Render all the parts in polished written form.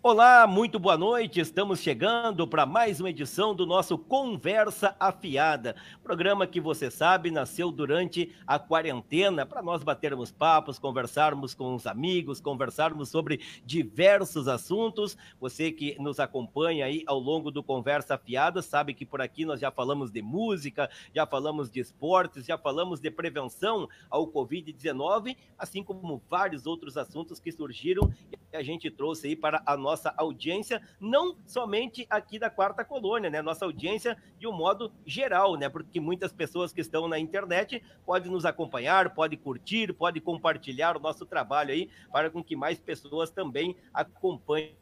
Olá, muito boa noite. Estamos chegando para mais uma edição do nosso Conversa Afiada. Programa que você sabe nasceu durante a quarentena para nós batermos papos, conversarmos com os amigos, conversarmos sobre diversos assuntos. Você que nos acompanha aí ao longo do Conversa Afiada sabe que por aqui nós já falamos de música, já falamos de esportes, já falamos de prevenção ao Covid-19, assim como vários outros assuntos que surgiram e a gente trouxe aí para a nossa audiência, não somente aqui da Quarta Colônia, né? Nossa audiência de um modo geral, né? Porque muitas pessoas que estão na internet podem nos acompanhar, podem curtir, podem compartilhar o nosso trabalho aí, para com que mais pessoas também acompanhem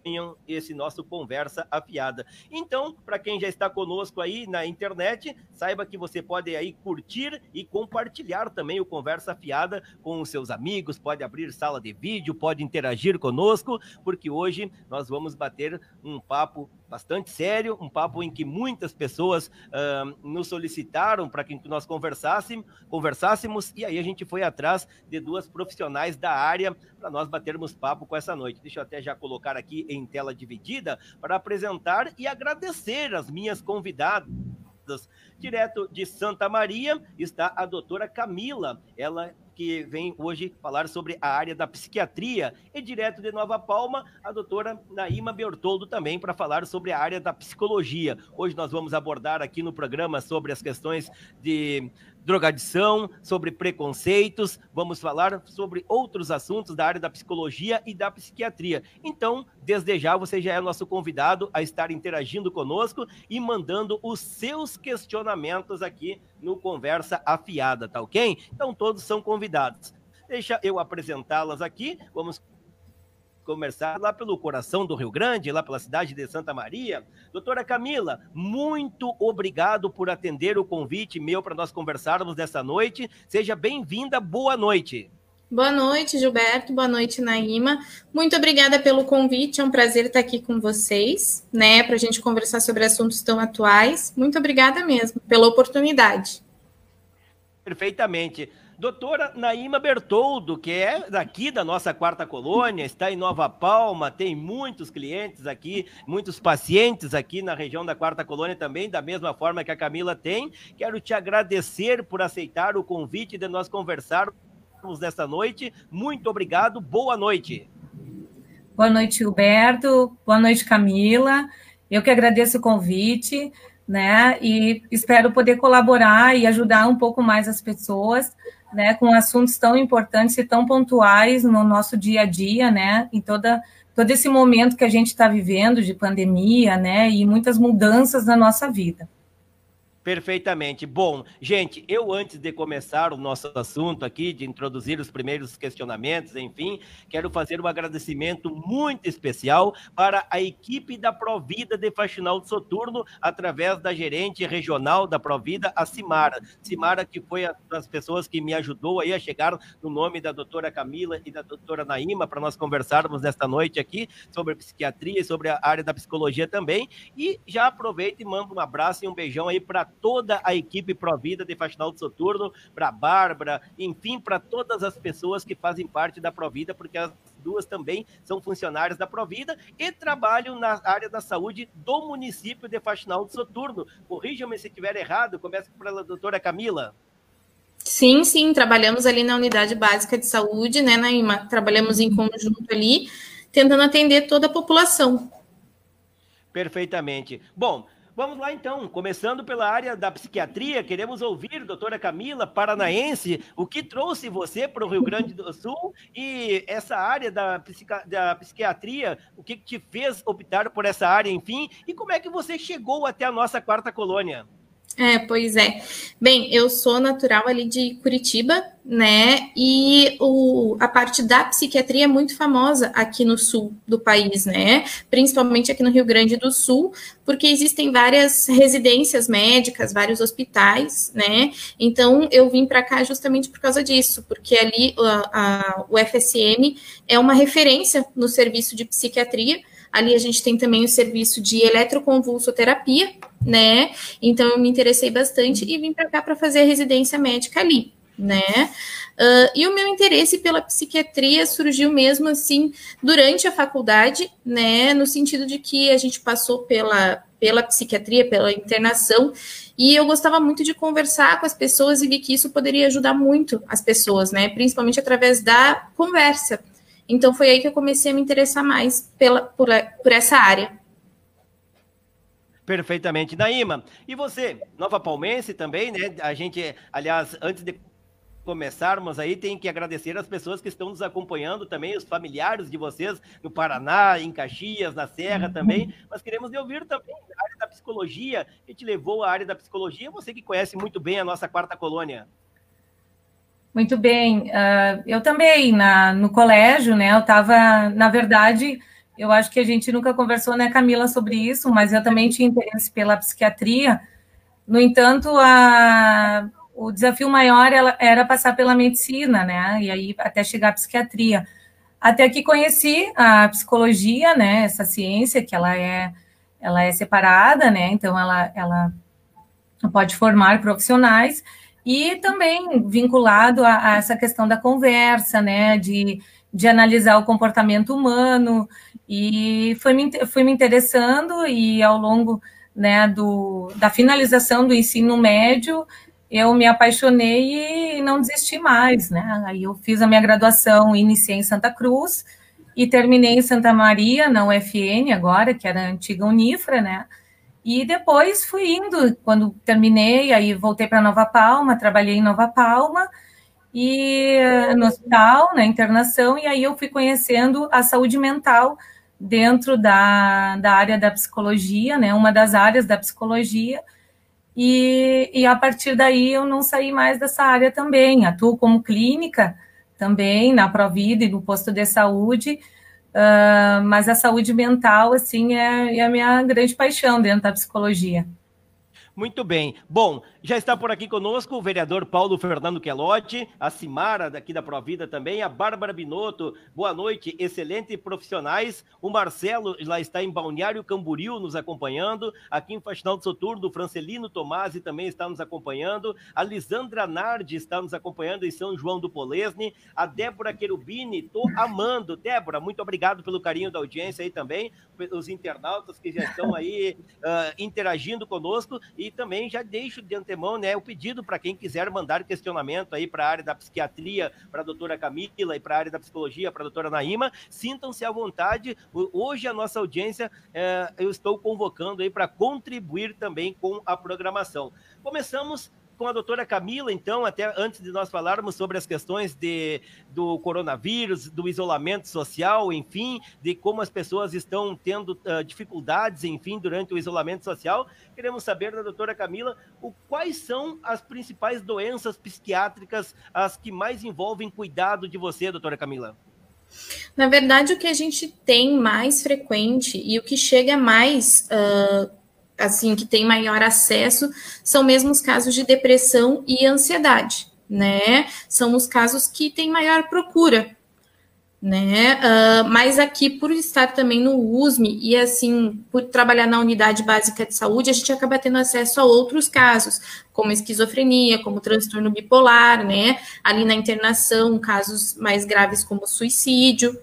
esse nosso Conversa Afiada. Então, para quem já está conosco aí na internet, saiba que você pode aí curtir e compartilhar também o Conversa Afiada com os seus amigos, pode abrir sala de vídeo, pode interagir conosco, porque hoje nós vamos bater um papo bastante sério, um papo em que muitas pessoas nos solicitaram para que nós conversássemos, e aí a gente foi atrás de duas profissionais da área para nós batermos papo com essa noite. Deixa eu até já colocar aqui em tela dividida para apresentar e agradecer as minhas convidadas. Direto de Santa Maria está a doutora Camila, ela que vem hoje falar sobre a área da psiquiatria, e direto de Nova Palma, a doutora Naíma Bertoldo também para falar sobre a área da psicologia. Hoje nós vamos abordar aqui no programa sobre as questões de drogadição, sobre preconceitos, vamos falar sobre outros assuntos da área da psicologia e da psiquiatria. Então, desde já, você já é nosso convidado a estar interagindo conosco e mandando os seus questionamentos aqui no Conversa Afiada, tá ok? Então, todos são convidados. Deixa eu apresentá-las aqui, vamos começar lá pelo coração do Rio Grande, lá pela cidade de Santa Maria. Doutora Camila, muito obrigado por atender o convite meu para nós conversarmos nessa noite. Seja bem-vinda, boa noite. Boa noite, Gilberto. Boa noite, Naíma. Muito obrigada pelo convite. É um prazer estar aqui com vocês, né, para a gente conversar sobre assuntos tão atuais. Muito obrigada mesmo pela oportunidade. Perfeitamente. Doutora Naíma Bertoldo, que é daqui da nossa Quarta Colônia, está em Nova Palma, tem muitos clientes aqui, muitos pacientes aqui na região da Quarta Colônia também, da mesma forma que a Camila tem. Quero te agradecer por aceitar o convite de nós conversarmos nesta noite. Muito obrigado, boa noite. Boa noite, Gilberto. Boa noite, Camila. Eu que agradeço o convite, né? E espero poder colaborar e ajudar um pouco mais as pessoas, né, com assuntos tão importantes e tão pontuais no nosso dia a dia, né, em todo esse momento que a gente está vivendo de pandemia, né, e muitas mudanças na nossa vida. Perfeitamente. Bom, gente, eu antes de começar o nosso assunto aqui, de introduzir os primeiros questionamentos, enfim, quero fazer um agradecimento muito especial para a equipe da Provida de Faxinal de Soturno, através da gerente regional da Provida, a Cimara. Cimara, que foi uma das pessoas que me ajudou aí a chegar no nome da doutora Camila e da doutora Naíma, para nós conversarmos nesta noite aqui sobre psiquiatria e sobre a área da psicologia também. E já aproveito e mando um abraço e um beijão aí para toda a equipe Provida de Faxinal de Soturno, para a Bárbara, enfim, para todas as pessoas que fazem parte da Provida, porque as duas também são funcionárias da Provida e trabalham na área da saúde do município de Faxinal de Soturno. Corrijam-me se estiver errado, começa pela doutora Camila. Sim, trabalhamos ali na unidade básica de saúde, né, Naíma? Trabalhamos em conjunto ali, tentando atender toda a população. Perfeitamente. Bom, vamos lá, então, começando pela área da psiquiatria, queremos ouvir, doutora Camila, paranaense, o que trouxe você para o Rio Grande do Sul e essa área da psiquiatria, o que te fez optar por essa área, enfim, e como é que você chegou até a nossa Quarta Colônia? Pois é. Bem, eu sou natural ali de Curitiba, né? E a parte da psiquiatria é muito famosa aqui no sul do país, né? Principalmente aqui no Rio Grande do Sul, porque existem várias residências médicas, vários hospitais, né? Então, eu vim para cá justamente por causa disso, porque ali o FSM é uma referência no serviço de psiquiatria. Ali a gente tem também o serviço de eletroconvulsoterapia, né? Então eu me interessei bastante e vim para cá para fazer a residência médica ali, né? E o meu interesse pela psiquiatria surgiu mesmo assim durante a faculdade, né, no sentido de que a gente passou pela psiquiatria, pela internação, e eu gostava muito de conversar com as pessoas e vi que isso poderia ajudar muito as pessoas, né, principalmente através da conversa. Então foi aí que eu comecei a me interessar mais por essa área. Perfeitamente. Naíma, e você, nova palmense também, né? A gente, aliás, antes de começarmos aí, tem que agradecer as pessoas que estão nos acompanhando também, os familiares de vocês no Paraná, em Caxias, na Serra também. Mas queremos ouvir também a área da psicologia, que te levou à área da psicologia, você que conhece muito bem a nossa quarta colônia. Muito bem. Eu também, no colégio, né? Eu estava, na verdade, eu acho que a gente nunca conversou, né, Camila, sobre isso, mas eu também tinha interesse pela psiquiatria. No entanto, o desafio maior era passar pela medicina, né? E aí até chegar à psiquiatria. Até que conheci a psicologia, né? Essa ciência que ela é separada, né? Então ela pode formar profissionais. E também vinculado a essa questão da conversa, né, de analisar o comportamento humano, e fui me interessando, e ao longo, né, da finalização do ensino médio, eu me apaixonei e não desisti mais, né, aí eu fiz a minha graduação, iniciei em Santa Cruz, e terminei em Santa Maria, na UFN agora, que era a antiga Unifra, né, e depois fui indo, quando terminei, aí voltei para Nova Palma, trabalhei em Nova Palma, e no hospital, na internação, e aí eu fui conhecendo a saúde mental dentro da área da psicologia, né, uma das áreas da psicologia, e a partir daí eu não saí mais dessa área também, atuo como clínica também, na Provida e no posto de saúde, mas a saúde mental, assim, é a minha grande paixão dentro da psicologia. Muito bem. Bom, já está por aqui conosco o vereador Paulo Fernando Quelotti, a Cimara daqui da Provida também, a Bárbara Binotto, boa noite, excelentes profissionais, o Marcelo lá está em Balneário Camboriú nos acompanhando, aqui em Faxinal do Soturno, o Francelino Tomasi também está nos acompanhando, a Lisandra Nardi está nos acompanhando em São João do Polesne, a Débora Querubini, tô amando. Débora, muito obrigado pelo carinho da audiência aí também, os internautas que já estão aí interagindo conosco, e também já deixo de antemão, né, o pedido para quem quiser mandar questionamento aí para a área da psiquiatria, para a doutora Camila, e para a área da psicologia, para a doutora Naíma, sintam-se à vontade. Hoje a nossa audiência, eu estou convocando aí para contribuir também com a programação. Começamos com a doutora Camila, então, até antes de nós falarmos sobre as questões do coronavírus, do isolamento social, enfim, de como as pessoas estão tendo dificuldades, enfim, durante o isolamento social, queremos saber da doutora Camila quais são as principais doenças psiquiátricas, as que mais envolvem cuidado de você, doutora Camila. Na verdade, o que a gente tem mais frequente e o que chega mais assim, que tem maior acesso, são mesmo os casos de depressão e ansiedade, né? São os casos que têm maior procura, né? Mas aqui, por estar também no USM e, assim, por trabalhar na unidade básica de saúde, a gente acaba tendo acesso a outros casos, como esquizofrenia, como transtorno bipolar, né? Ali na internação, casos mais graves como suicídio,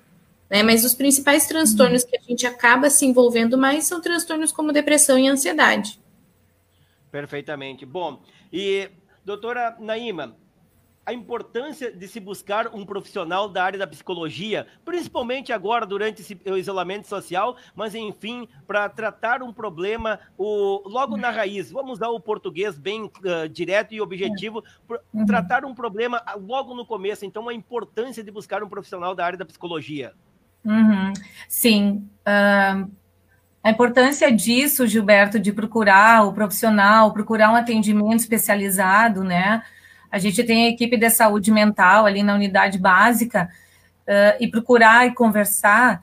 né? Mas os principais transtornos que a gente acaba se envolvendo mais são transtornos como depressão e ansiedade. Perfeitamente. Bom, e doutora Naíma, a importância de se buscar um profissional da área da psicologia, principalmente agora durante o isolamento social, mas enfim, para tratar um problema logo na raiz, vamos usar o português bem direto e objetivo, tratar um problema logo no começo, então a importância de buscar um profissional da área da psicologia. Sim, a importância disso, Gilberto, de procurar o profissional, procurar um atendimento especializado, né? A gente tem a equipe de saúde mental ali na unidade básica, e procurar e conversar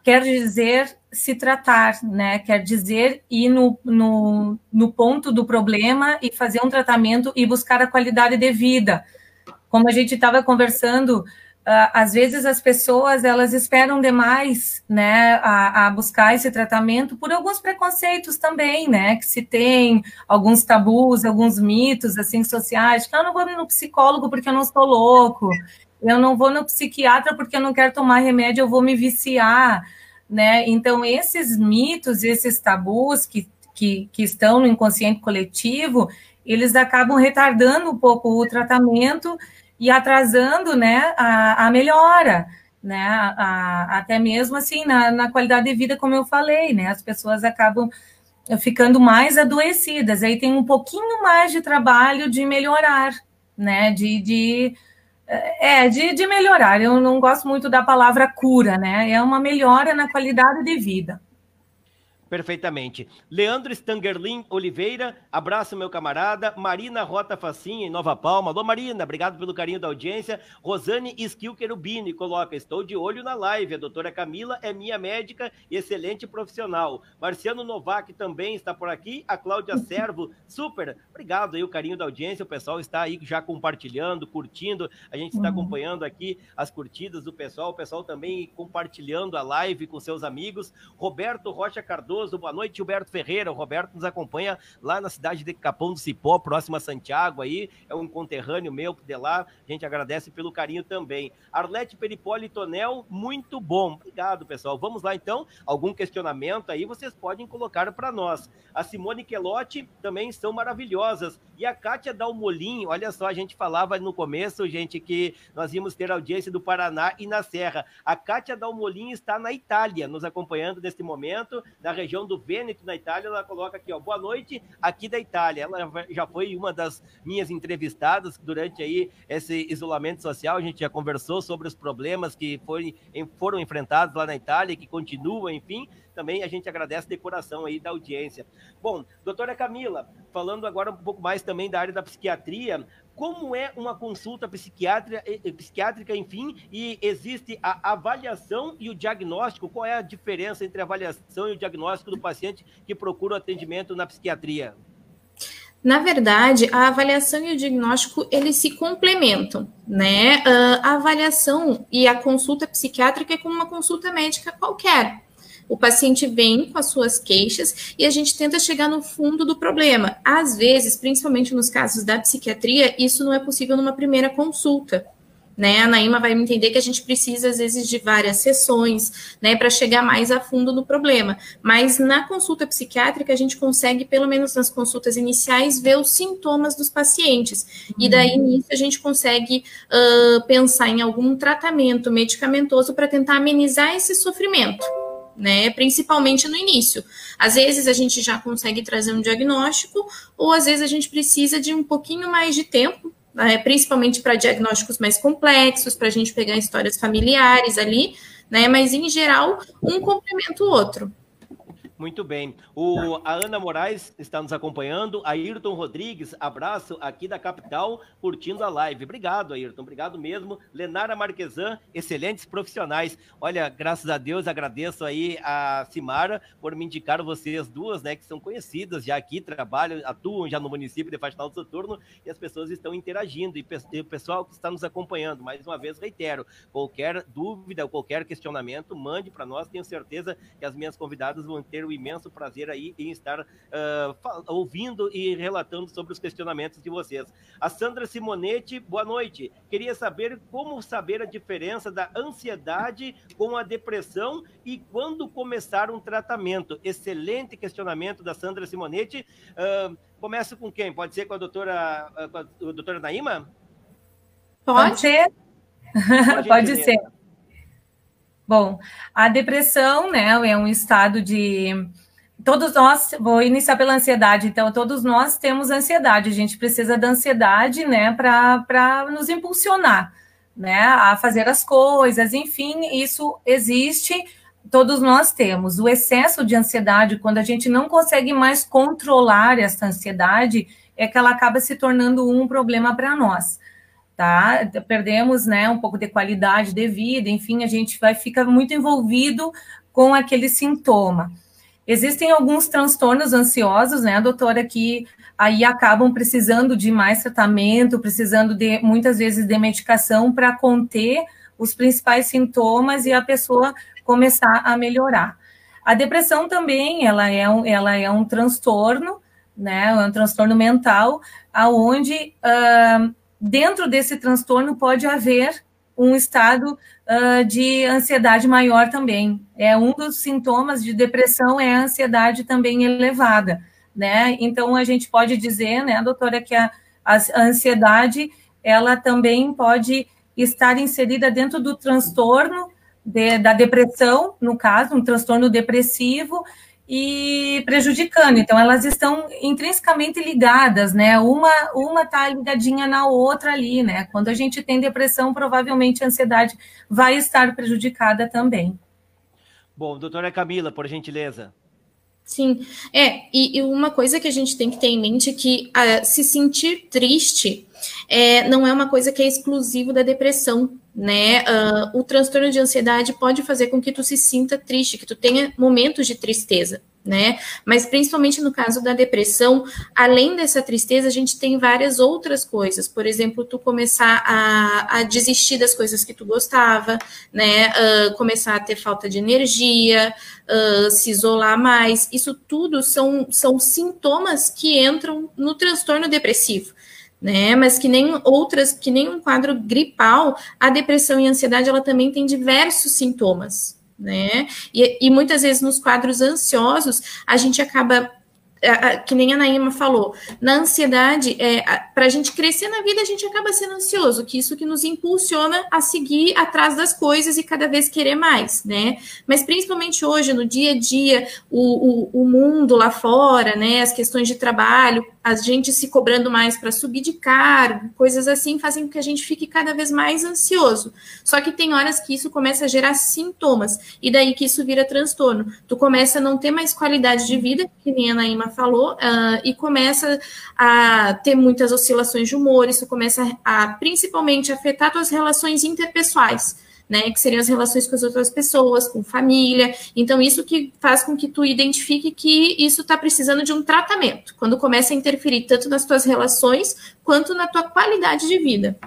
quer dizer se tratar, né? Quer dizer ir no ponto do problema e fazer um tratamento e buscar a qualidade de vida. Como a gente estava conversando às vezes as pessoas, elas esperam demais, né, a buscar esse tratamento por alguns preconceitos também, né, que se tem alguns tabus, alguns mitos, assim, sociais, que eu não vou no psicólogo porque eu não estou louco, eu não vou no psiquiatra porque eu não quero tomar remédio, eu vou me viciar, né, então esses mitos, esses tabus que estão no inconsciente coletivo, eles acabam retardando um pouco o tratamento e atrasando, né, a melhora, né, até mesmo assim, na qualidade de vida, como eu falei, né, as pessoas acabam ficando mais adoecidas, aí tem um pouquinho mais de trabalho de melhorar, né, de melhorar, eu não gosto muito da palavra cura, né, é uma melhora na qualidade de vida. Perfeitamente. Leandro Stangerlin Oliveira, abraço, meu camarada. Marina Rota Facinha, em Nova Palma. Alô, Marina, obrigado pelo carinho da audiência. Rosane Skill Querubini coloca, estou de olho na live. A doutora Camila é minha médica e excelente profissional. Marciano Novak também está por aqui. A Cláudia Servo, super. Obrigado aí, o carinho da audiência. O pessoal está aí já compartilhando, curtindo. A gente está acompanhando aqui as curtidas do pessoal. O pessoal também compartilhando a live com seus amigos. Roberto Rocha Cardoso, boa noite, Gilberto Ferreira. O Roberto nos acompanha lá na cidade de Capão do Cipó, próximo a Santiago aí, é um conterrâneo meu de lá, a gente agradece pelo carinho também. Arlete Peripoli Tonel, muito bom, obrigado, pessoal. Vamos lá então, algum questionamento aí vocês podem colocar para nós. A Simone Quelotti também são maravilhosas, e a Kátia Dalmolin, olha só, a gente falava no começo, gente, que nós íamos ter audiência do Paraná e na Serra. A Kátia Dalmolin está na Itália, nos acompanhando neste momento, na região do Vêneto, na Itália. Ela coloca aqui, ó, boa noite, aqui da Itália. Ela já foi uma das minhas entrevistadas durante aí esse isolamento social. A gente já conversou sobre os problemas que foram enfrentados lá na Itália, que continuam, enfim. Também a gente agradece de coração aí da audiência. Bom, doutora Camila, falando agora um pouco mais também da área da psiquiatria, como é uma consulta psiquiátrica, enfim, e existe a avaliação e o diagnóstico? Qual é a diferença entre a avaliação e o diagnóstico do paciente que procura o atendimento na psiquiatria? Na verdade, a avaliação e o diagnóstico, eles se complementam, né? A avaliação e a consulta psiquiátrica é como uma consulta médica qualquer. O paciente vem com as suas queixas e a gente tenta chegar no fundo do problema. Às vezes, principalmente nos casos da psiquiatria, isso não é possível numa primeira consulta, né? A Naíma vai entender que a gente precisa, às vezes, de várias sessões, né, para chegar mais a fundo no problema. Mas na consulta psiquiátrica, a gente consegue, pelo menos nas consultas iniciais, ver os sintomas dos pacientes. E daí, nisso, a gente consegue pensar em algum tratamento medicamentoso para tentar amenizar esse sofrimento, né, principalmente no início. Às vezes a gente já consegue trazer um diagnóstico, ou às vezes a gente precisa de um pouquinho mais de tempo, principalmente para diagnósticos mais complexos, para a gente pegar histórias familiares ali, né, mas em geral, um complementa o outro. Muito bem. A Ana Moraes está nos acompanhando. Ayrton Rodrigues, abraço aqui da capital, curtindo a live. Obrigado, Ayrton. Obrigado mesmo. Lenara Marquesan, excelentes profissionais. Olha, graças a Deus, agradeço aí a Simara por me indicar vocês duas, né, que são conhecidas já aqui, trabalham, atuam já no município de Faxinal do Soturno, e as pessoas estão interagindo. E o pessoal que está nos acompanhando, mais uma vez, reitero, qualquer dúvida, qualquer questionamento, mande para nós. Tenho certeza que as minhas convidadas vão ter o imenso prazer aí em estar ouvindo e relatando sobre os questionamentos de vocês. A Sandra Simonetti, boa noite. Queria saber como saber a diferença da ansiedade com a depressão e quando começar um tratamento. Excelente questionamento da Sandra Simonetti. Começa com quem? Pode ser com a doutora Naíma? Pode ser. Pode ser. Bom, a depressão, né, é um estado de... Todos nós, vou iniciar pela ansiedade, então, todos nós temos ansiedade, a gente precisa da ansiedade, né, para nos impulsionar, né, a fazer as coisas, enfim, isso existe, todos nós temos. O excesso de ansiedade, quando a gente não consegue mais controlar essa ansiedade, é que ela acaba se tornando um problema para nós. Tá? Perdemos, né, um pouco de qualidade de vida, enfim, a gente fica muito envolvido com aquele sintoma. Existem alguns transtornos ansiosos, né, doutora, que aí acabam precisando de mais tratamento, precisando de, muitas vezes, de medicação para conter os principais sintomas e a pessoa começar a melhorar. A depressão também, ela é um transtorno, né, um transtorno mental, aonde dentro desse transtorno pode haver um estado de ansiedade maior também. Um dos sintomas de depressão é a ansiedade também elevada, né? Então, a gente pode dizer, né, doutora, que a ansiedade, ela também pode estar inserida dentro do transtorno da depressão, no caso, um transtorno depressivo, e prejudicando. Então, elas estão intrinsecamente ligadas, né? Uma está ligadinha na outra ali, né? Quando a gente tem depressão, provavelmente a ansiedade vai estar prejudicada também. Bom, doutora Camila, por gentileza. Sim, e uma coisa que a gente tem que ter em mente é que se sentir triste não é uma coisa que é exclusivo da depressão, né? O transtorno de ansiedade pode fazer com que tu se sinta triste, que tu tenha momentos de tristeza, né? Mas principalmente no caso da depressão, além dessa tristeza, a gente tem várias outras coisas. Por exemplo, tu começar a desistir das coisas que tu gostava, né? Começar a ter falta de energia, se isolar mais. Isso tudo são sintomas que entram no transtorno depressivo, né? Mas que nem um quadro gripal, a depressão e a ansiedade, ela também tem diversos sintomas, né? E muitas vezes nos quadros ansiosos, a gente acaba, que nem a Naima falou, na ansiedade, para a gente crescer na vida, a gente acaba sendo ansioso, que isso que nos impulsiona a seguir atrás das coisas e cada vez querer mais, né? Mas principalmente hoje, no dia a dia, o mundo lá fora, né, as questões de trabalho, a gente se cobrando mais para subir de cargo, coisas assim, fazem com que a gente fique cada vez mais ansioso. Só que tem horas que isso começa a gerar sintomas, e daí que isso vira transtorno. Tu começa a não ter mais qualidade de vida, que nem a Naima falou, e começa a ter muitas oscilações de humor, isso começa a principalmente afetar tuas relações interpessoais, né, que seriam as relações com as outras pessoas, com família. Então, isso que faz com que tu identifique que isso está precisando de um tratamento, quando começa a interferir tanto nas tuas relações, quanto na tua qualidade de vida.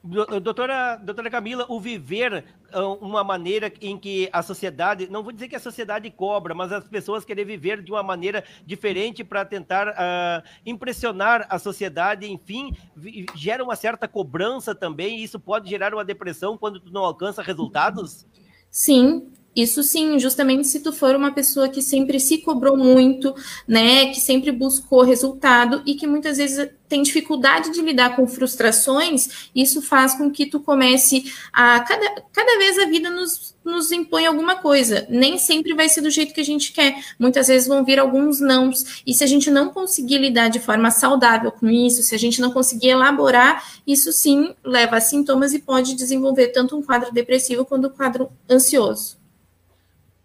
Doutora Camila, o viver uma maneira em que a sociedade, não vou dizer que a sociedade cobra, mas as pessoas querem viver de uma maneira diferente para tentar impressionar a sociedade, enfim, gera uma certa cobrança também, e isso pode gerar uma depressão quando tu não alcança resultados? Sim. Isso sim, justamente se tu for uma pessoa que sempre se cobrou muito, né, que sempre buscou resultado e que muitas vezes tem dificuldade de lidar com frustrações, isso faz com que tu comece a... Cada vez a vida nos impõe alguma coisa, nem sempre vai ser do jeito que a gente quer, muitas vezes vão vir alguns nãos, e se a gente não conseguir lidar de forma saudável com isso, se a gente não conseguir elaborar, isso sim leva a sintomas e pode desenvolver tanto um quadro depressivo quanto um quadro ansioso.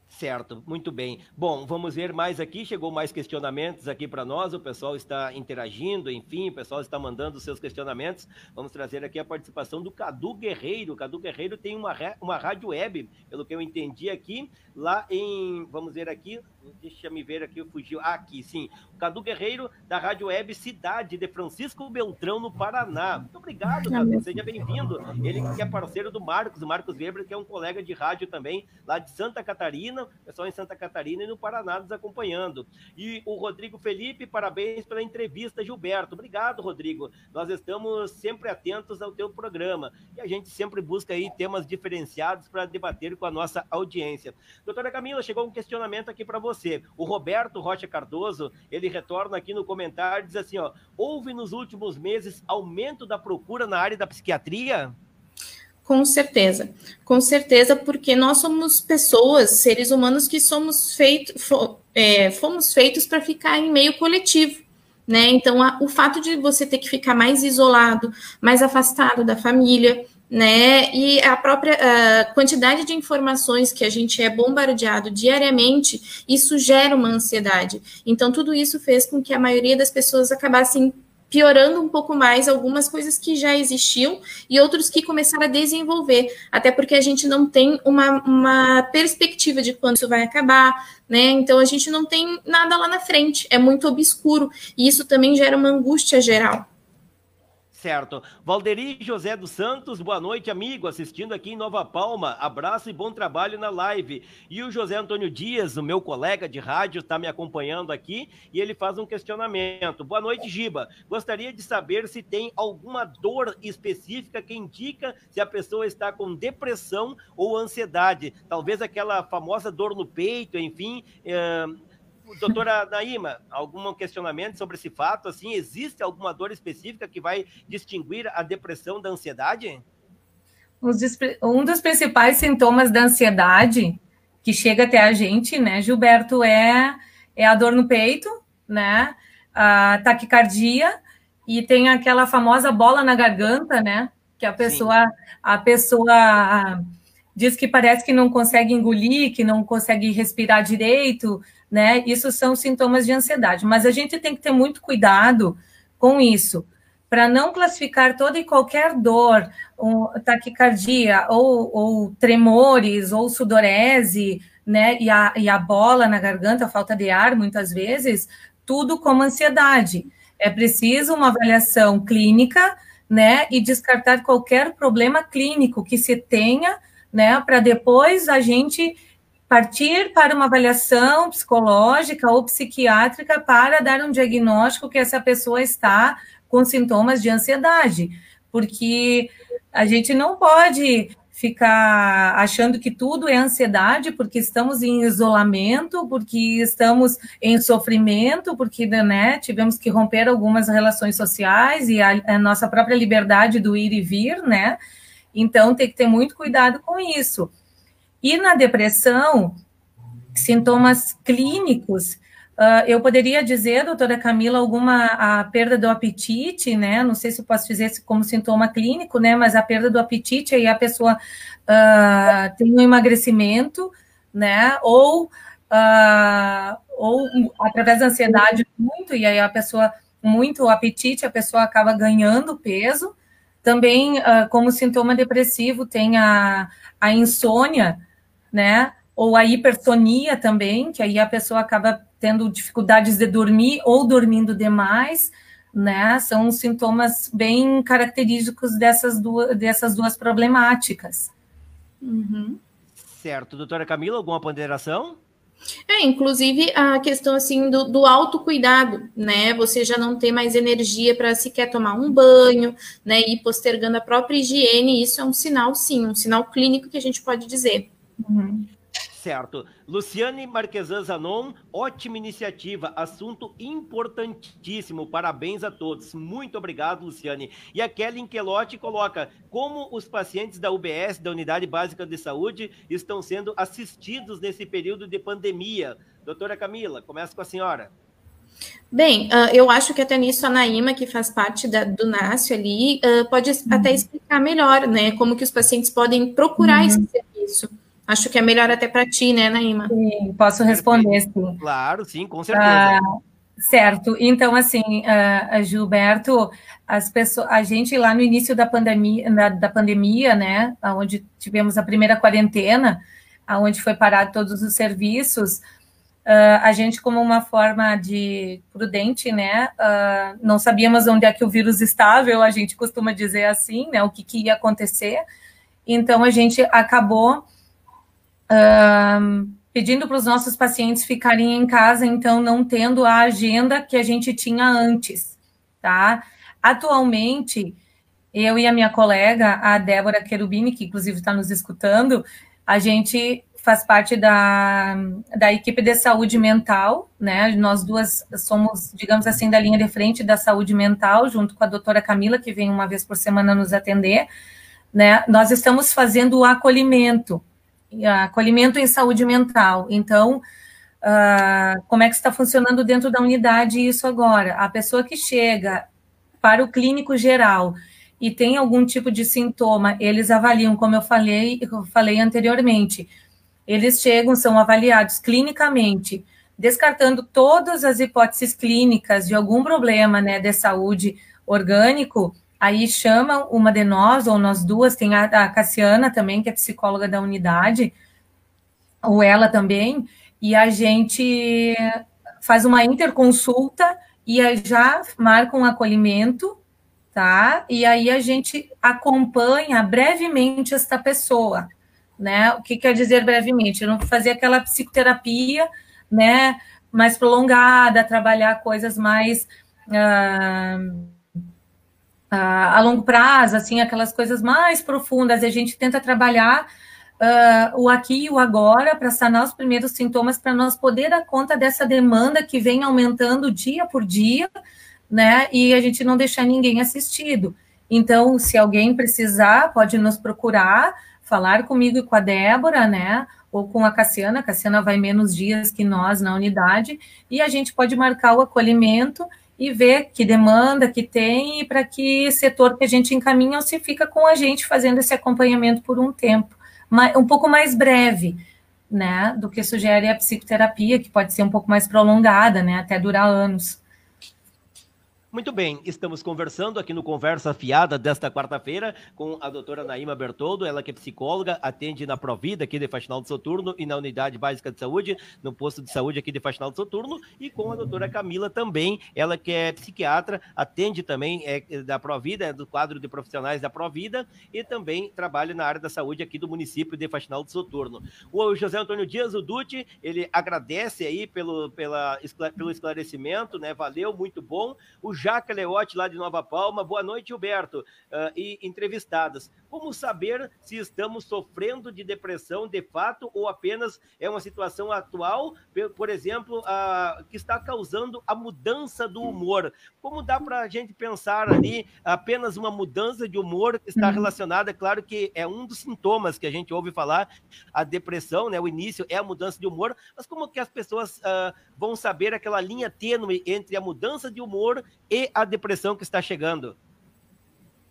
Certo, muito bem. Bom, vamos ver mais aqui, chegou mais questionamentos aqui para nós, o pessoal está interagindo, enfim, o pessoal está mandando seus questionamentos. Vamos trazer aqui a participação do Cadu Guerreiro. O Cadu Guerreiro tem uma rádio web, pelo que eu entendi aqui, lá em, vamos ver aqui, deixa me ver aqui, fugiu, aqui sim, o Cadu Guerreiro da rádio web Cidade de Francisco Beltrão, no Paraná. Muito obrigado, Cadu, seja bem-vindo. Ele que é parceiro do Marcos Weber, que é um colega de rádio também, lá de Santa Catarina, pessoal em Santa Catarina e no Paraná nos acompanhando. E o Rodrigo Felipe, parabéns pela entrevista, Gilberto. Obrigado, Rodrigo. Nós estamos sempre atentos ao teu programa e a gente sempre busca aí temas diferenciados para debater com a nossa audiência. Doutora Camila, chegou um questionamento aqui para você. O Roberto Rocha Cardoso, ele retorna aqui no comentário, diz assim, ó, houve nos últimos meses aumento da procura na área da psiquiatria? Com certeza, porque nós somos pessoas, seres humanos que fomos feitos para ficar em meio coletivo, né? Então, o fato de você ter que ficar mais isolado, mais afastado da família, né? E a própria quantidade de informações que a gente é bombardeado diariamente, isso gera uma ansiedade. Então, tudo isso fez com que a maioria das pessoas acabassem piorando um pouco mais algumas coisas que já existiam e outros que começaram a desenvolver, até porque a gente não tem uma perspectiva de quando isso vai acabar, né? Então a gente não tem nada lá na frente, é muito obscuro, e isso também gera uma angústia geral. Certo. Valderi José dos Santos, boa noite, amigo, assistindo aqui em Nova Palma. Abraço e bom trabalho na live. E o José Antônio Dias, o meu colega de rádio, está me acompanhando aqui e ele faz um questionamento. Boa noite, Giba. Gostaria de saber se tem alguma dor específica que indica se a pessoa está com depressão ou ansiedade. Talvez aquela famosa dor no peito, enfim. Doutora Naíma, algum questionamento sobre esse fato? Assim, existe alguma dor específica que vai distinguir a depressão da ansiedade? Um dos principais sintomas da ansiedade que chega até a gente, né, Gilberto, é a dor no peito, né, a taquicardia, e tem aquela famosa bola na garganta, né, que a pessoa diz que parece que não consegue engolir, que não consegue respirar direito, né? Isso são sintomas de ansiedade. Mas a gente tem que ter muito cuidado com isso, para não classificar toda e qualquer dor, taquicardia, ou tremores, ou sudorese, né? E a bola na garganta, a falta de ar, muitas vezes, tudo como ansiedade. É preciso uma avaliação clínica, né? E descartar qualquer problema clínico que se tenha, né, para depois a gente partir para uma avaliação psicológica ou psiquiátrica para dar um diagnóstico que essa pessoa está com sintomas de ansiedade, porque a gente não pode ficar achando que tudo é ansiedade, porque estamos em isolamento, porque estamos em sofrimento, porque, né, tivemos que romper algumas relações sociais e a nossa própria liberdade do ir e vir, né? Então, tem que ter muito cuidado com isso. E na depressão, sintomas clínicos, eu poderia dizer, doutora Camila, a perda do apetite, né? Não sei se eu posso dizer como sintoma clínico, né? Mas a perda do apetite, aí a pessoa tem um emagrecimento, né? Ou através da ansiedade muito, e aí a pessoa, muito apetite, a pessoa acaba ganhando peso. Também, como sintoma depressivo, tem a insônia, né? Ou a hipertonia também, que aí a pessoa acaba tendo dificuldades de dormir ou dormindo demais, né? São sintomas bem característicos dessas duas problemáticas. Uhum. Certo. Doutora Camila, alguma ponderação? Inclusive a questão assim do autocuidado, né? Você já não tem mais energia para sequer tomar um banho, né? E postergando a própria higiene, isso é um sinal, sim, um sinal clínico que a gente pode dizer. Uhum. Certo. Luciane Marquesan Zanon, ótima iniciativa, assunto importantíssimo, parabéns a todos. Muito obrigado, Luciane. E a Kelly Inquelotti coloca, como os pacientes da UBS, da Unidade Básica de Saúde, estão sendo assistidos nesse período de pandemia? Doutora Camila, começa com a senhora. Bem, eu acho que até nisso a Naíma, que faz parte do NASF ali, pode até explicar melhor, né, como que os pacientes podem procurar esse serviço. Acho que é melhor até para ti, né, Naíma? Sim, posso responder, sim. Claro, sim, com certeza. Certo. Então, assim, Gilberto, a gente lá no início da pandemia, né, onde tivemos a primeira quarentena, onde foi parado todos os serviços, a gente, como uma forma de prudente, né, não sabíamos onde é que o vírus estava, a gente costuma dizer assim, né, o que ia acontecer. Então, a gente acabou pedindo para os nossos pacientes ficarem em casa, então não tendo a agenda que a gente tinha antes, tá? Atualmente, eu e a minha colega, a Débora Cherubini, que inclusive está nos escutando, a gente faz parte da equipe de saúde mental, né? Nós duas somos, digamos assim, da linha de frente da saúde mental, junto com a doutora Camila, que vem uma vez por semana nos atender, né? Nós estamos fazendo o acolhimento em saúde mental. Então, como é que está funcionando dentro da unidade isso agora? A pessoa que chega para o clínico geral e tem algum tipo de sintoma, eles avaliam, como eu falei anteriormente, eles chegam, são avaliados clinicamente, descartando todas as hipóteses clínicas de algum problema, né, de saúde orgânico. Aí chamam uma de nós, ou nós duas, tem a Cassiana também, que é psicóloga da unidade, ou ela também, e a gente faz uma interconsulta e aí já marca um acolhimento, tá? E aí a gente acompanha brevemente esta pessoa, né? O que quer dizer brevemente? Eu não fazer aquela psicoterapia, né, mais prolongada, trabalhar coisas mais a longo prazo, assim, aquelas coisas mais profundas. A gente tenta trabalhar o aqui e o agora para sanar os primeiros sintomas, para nós poder dar conta dessa demanda que vem aumentando dia por dia, né? E a gente não deixar ninguém assistido. Então, se alguém precisar, pode nos procurar, falar comigo e com a Débora, né? Ou com a Cassiana vai menos dias que nós na unidade, e a gente pode marcar o acolhimento e ver que demanda que tem e para que setor que a gente encaminha ou se fica com a gente fazendo esse acompanhamento por um tempo, um pouco mais breve, né, do que sugere a psicoterapia, que pode ser um pouco mais prolongada, né, até durar anos. Muito bem, estamos conversando aqui no Conversa Fiada desta quarta-feira com a doutora Naíma Bertoldo, ela que é psicóloga, atende na Provida aqui de Faxinal do Soturno e na Unidade Básica de Saúde, no posto de saúde aqui de Faxinal do Soturno, e com a doutora Camila também, ela que é psiquiatra, atende também da Provida, do quadro de profissionais da Provida, e também trabalha na área da saúde aqui do município de Faxinal do Soturno. O José Antônio Dias, o Dutti, ele agradece aí pelo esclarecimento, né? Valeu, muito bom. O Jaca Leotti, lá de Nova Palma. Boa noite, Gilberto. E entrevistadas. Como saber se estamos sofrendo de depressão de fato ou apenas é uma situação atual, por exemplo, que está causando a mudança do humor? Como dá para a gente pensar ali apenas uma mudança de humor que está relacionada, claro que é um dos sintomas que a gente ouve falar, a depressão, né? O início é a mudança de humor, mas como que as pessoas vão saber aquela linha tênue entre a mudança de humor e a depressão que está chegando?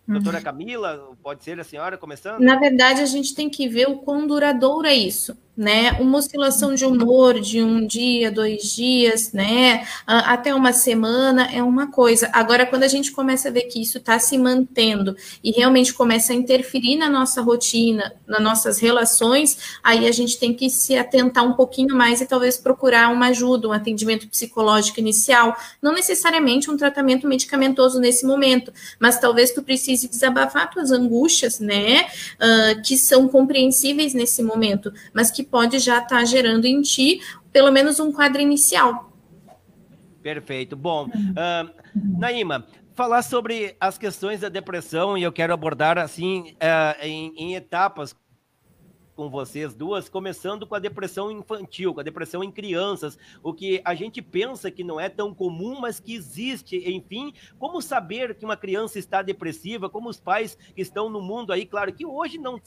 Doutora Camila, pode ser a senhora começando? Na verdade, a gente tem que ver o quão duradouro é isso, né? Uma oscilação de humor de um dia, 2 dias, né? Até uma semana é uma coisa. Agora, quando a gente começa a ver que isso está se mantendo e realmente começa a interferir na nossa rotina, nas nossas relações, aí a gente tem que se atentar um pouquinho mais e talvez procurar uma ajuda, um atendimento psicológico inicial, não necessariamente um tratamento medicamentoso nesse momento, mas talvez tu precise desabafar tuas angústias, né? Que são compreensíveis nesse momento, mas que pode já estar gerando em ti pelo menos um quadro inicial. Perfeito. Bom, Naíma, falar sobre as questões da depressão, e eu quero abordar assim em etapas com vocês duas, começando com a depressão infantil, com a depressão em crianças, o que a gente pensa que não é tão comum, mas que existe. Enfim, como saber que uma criança está depressiva, como os pais que estão no mundo aí, claro que hoje não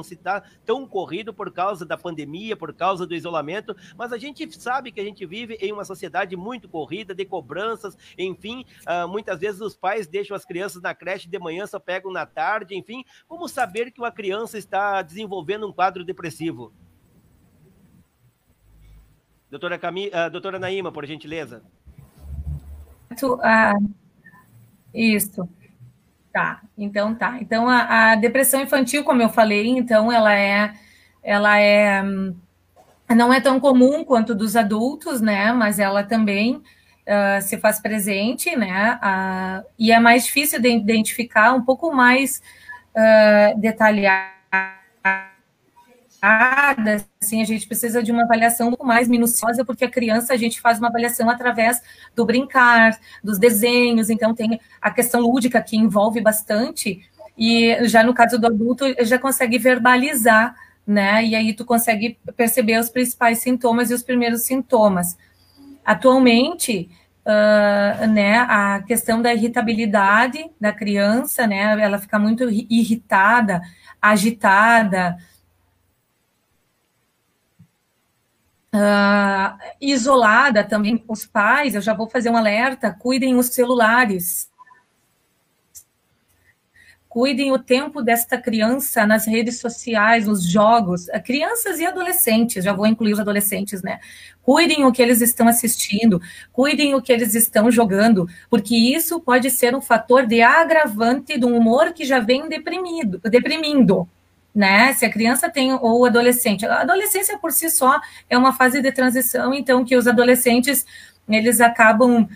se está tão corrido por causa da pandemia, por causa do isolamento, mas a gente sabe que a gente vive em uma sociedade muito corrida, de cobranças, enfim, muitas vezes os pais deixam as crianças na creche de manhã, só pegam na tarde, enfim, como saber que uma criança está desenvolvendo um quadro depressivo? Doutora Naíma, por gentileza. Isso. Tá. Então, a depressão infantil, como eu falei, então, ela não é tão comum quanto dos adultos, né? Mas ela também se faz presente, né? E é mais difícil de identificar, um pouco mais detalhada. Assim, a gente precisa de uma avaliação um pouco mais minuciosa, porque a criança a gente faz uma avaliação através do brincar, dos desenhos, então tem a questão lúdica que envolve bastante, e já no caso do adulto já consegue verbalizar, né, e aí tu consegue perceber os principais sintomas e os primeiros sintomas. Atualmente, né, a questão da irritabilidade da criança, né, ela fica muito irritada, agitada, isolada também. Os pais, eu já vou fazer um alerta, cuidem os celulares, cuidem o tempo desta criança nas redes sociais, nos jogos, crianças e adolescentes, já vou incluir os adolescentes, né? Cuidem o que eles estão assistindo, cuidem o que eles estão jogando, porque isso pode ser um fator de agravante de um humor que já vem deprimindo, né? Se a criança tem, ou adolescente, a adolescência por si só é uma fase de transição, então que os adolescentes, eles acabam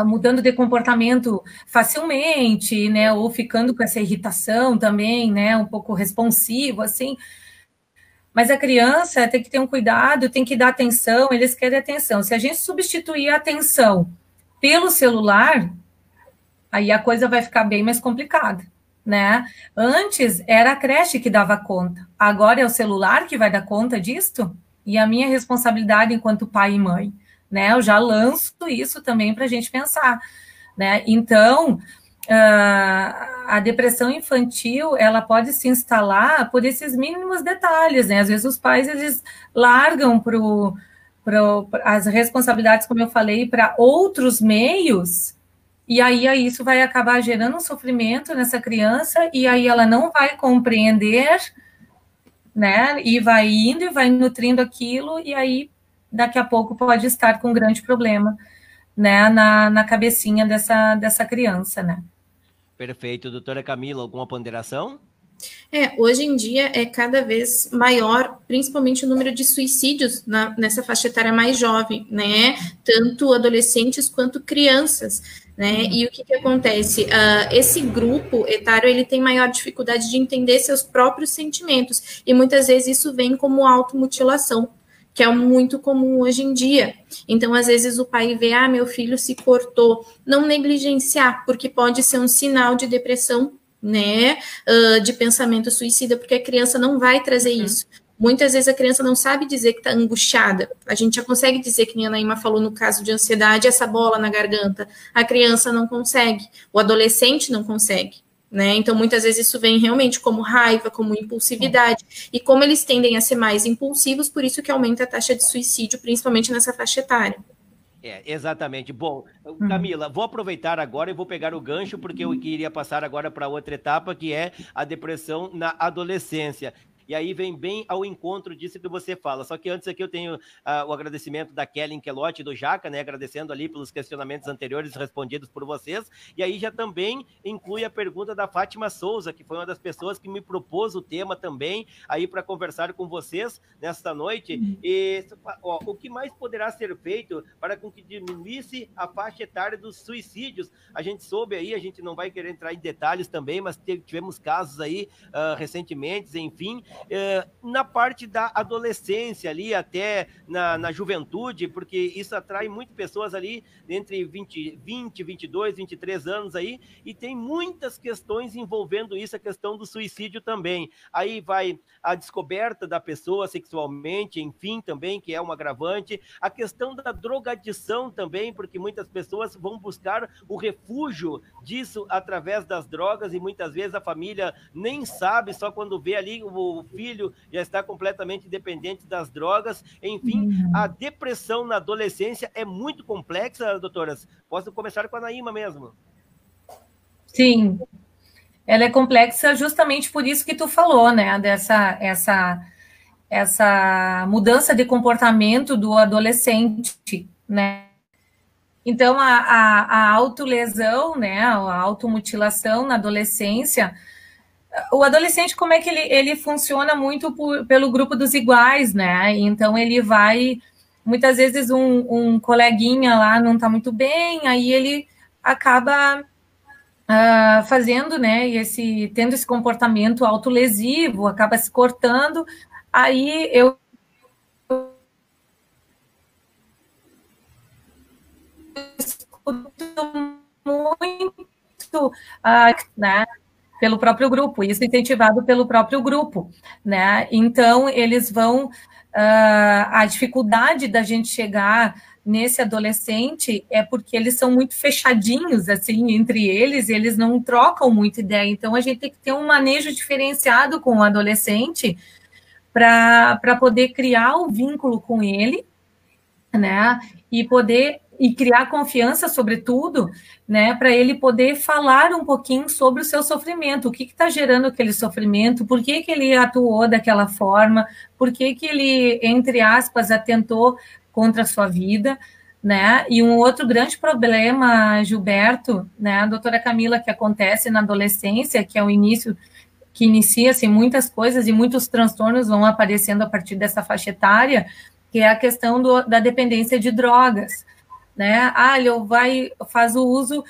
mudando de comportamento facilmente, né, ou ficando com essa irritação também, né, um pouco responsivo, assim. Mas a criança tem que ter um cuidado, tem que dar atenção, eles querem atenção. Se a gente substituir a atenção pelo celular, aí a coisa vai ficar bem mais complicada, né? Antes era a creche que dava conta, agora é o celular que vai dar conta disto? E a minha responsabilidade enquanto pai e mãe, né? Eu já lanço isso também para a gente pensar, né? Então, a depressão infantil, ela pode se instalar por esses mínimos detalhes, né? Às vezes os pais, eles largam as responsabilidades, como eu falei, para outros meios, e aí isso vai acabar gerando um sofrimento nessa criança, e aí ela não vai compreender, né? E vai indo e vai nutrindo aquilo, e aí daqui a pouco pode estar com um grande problema, né? Na cabecinha dessa criança, né? Perfeito. Doutora Camila, alguma ponderação? Hoje em dia é cada vez maior, principalmente o número de suicídios nessa faixa etária mais jovem, né? Tanto adolescentes quanto crianças, né? E o que acontece? Esse grupo etário, ele tem maior dificuldade de entender seus próprios sentimentos, e muitas vezes isso vem como automutilação, que é muito comum hoje em dia. Então, às vezes, o pai vê, meu filho se cortou, não negligenciar, porque pode ser um sinal de depressão, né, de pensamento suicida, porque a criança não vai trazer isso. Muitas vezes a criança não sabe dizer que está angustiada. A gente já consegue dizer, que nem a Naíma falou no caso de ansiedade, essa bola na garganta. A criança não consegue, o adolescente não consegue, né? Então, muitas vezes isso vem realmente como raiva, como impulsividade. E como eles tendem a ser mais impulsivos, por isso que aumenta a taxa de suicídio, principalmente nessa faixa etária. Exatamente. Bom, Camila, vou aproveitar agora e vou pegar o gancho, porque eu queria passar agora para outra etapa, que é a depressão na adolescência. E aí vem bem ao encontro disso que você fala. Só que antes aqui eu tenho o agradecimento da Kelly Inquelotti, do Jaca, né? Agradecendo ali pelos questionamentos anteriores respondidos por vocês. E aí já também inclui a pergunta da Fátima Souza, que foi uma das pessoas que me propôs o tema também, aí para conversar com vocês nesta noite. E o que mais poderá ser feito para com que diminuísse a faixa etária dos suicídios? A gente soube aí, a gente não vai querer entrar em detalhes também, mas tivemos casos aí recentemente, enfim, na parte da adolescência ali, até na juventude, porque isso atrai muitas pessoas ali entre 20, 22, 23 anos aí, e tem muitas questões envolvendo isso, a questão do suicídio também. Aí vai a descoberta da pessoa sexualmente, enfim, também, que é um agravante, a questão da drogadição também, porque muitas pessoas vão buscar o refúgio disso através das drogas, e muitas vezes a família nem sabe, só quando vê ali o filho já está completamente dependente das drogas. Enfim, a depressão na adolescência é muito complexa, doutoras. Posso começar com a Naíma mesmo? Sim, ela é complexa justamente por isso que tu falou, né, essa mudança de comportamento do adolescente, né? Então, a autolesão, né, a automutilação na adolescência, o adolescente, como é que ele funciona muito pelo grupo dos iguais, né? Então, ele vai, muitas vezes um coleguinha lá não está muito bem, aí ele acaba fazendo, né, tendo esse comportamento autolesivo, acaba se cortando, aí eu escuto muito, né, pelo próprio grupo, isso incentivado pelo próprio grupo, né? Então, eles vão... a dificuldade da gente chegar nesse adolescente é porque eles são muito fechadinhos, assim, entre eles não trocam muita ideia. Então, a gente tem que ter um manejo diferenciado com o adolescente para poder criar o vínculo com ele, né? E criar confiança, sobretudo, né, para ele poder falar um pouquinho sobre o seu sofrimento, o que está gerando aquele sofrimento, por que ele atuou daquela forma, por que ele, entre aspas, atentou contra a sua vida, né? E um outro grande problema, Gilberto, né, a doutora Camila, que acontece na adolescência, que é o início, que inicia-se muitas coisas e muitos transtornos vão aparecendo a partir dessa faixa etária, que é a questão da dependência de drogas, né? Faz o uso,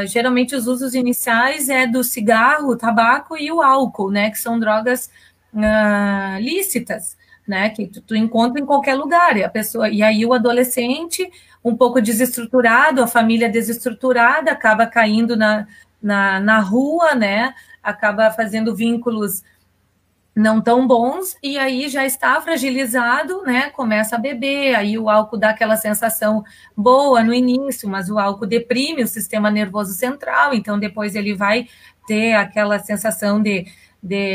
geralmente os usos iniciais é do cigarro, o tabaco e o álcool, né? Que são drogas lícitas, né? Que tu encontra em qualquer lugar. E aí o adolescente, um pouco desestruturado, a família desestruturada, acaba caindo na rua, né? Acaba fazendo vínculos não tão bons, e aí já está fragilizado, né? Começa a beber, aí o álcool dá aquela sensação boa no início, mas o álcool deprime o sistema nervoso central, então depois ele vai ter aquela sensação de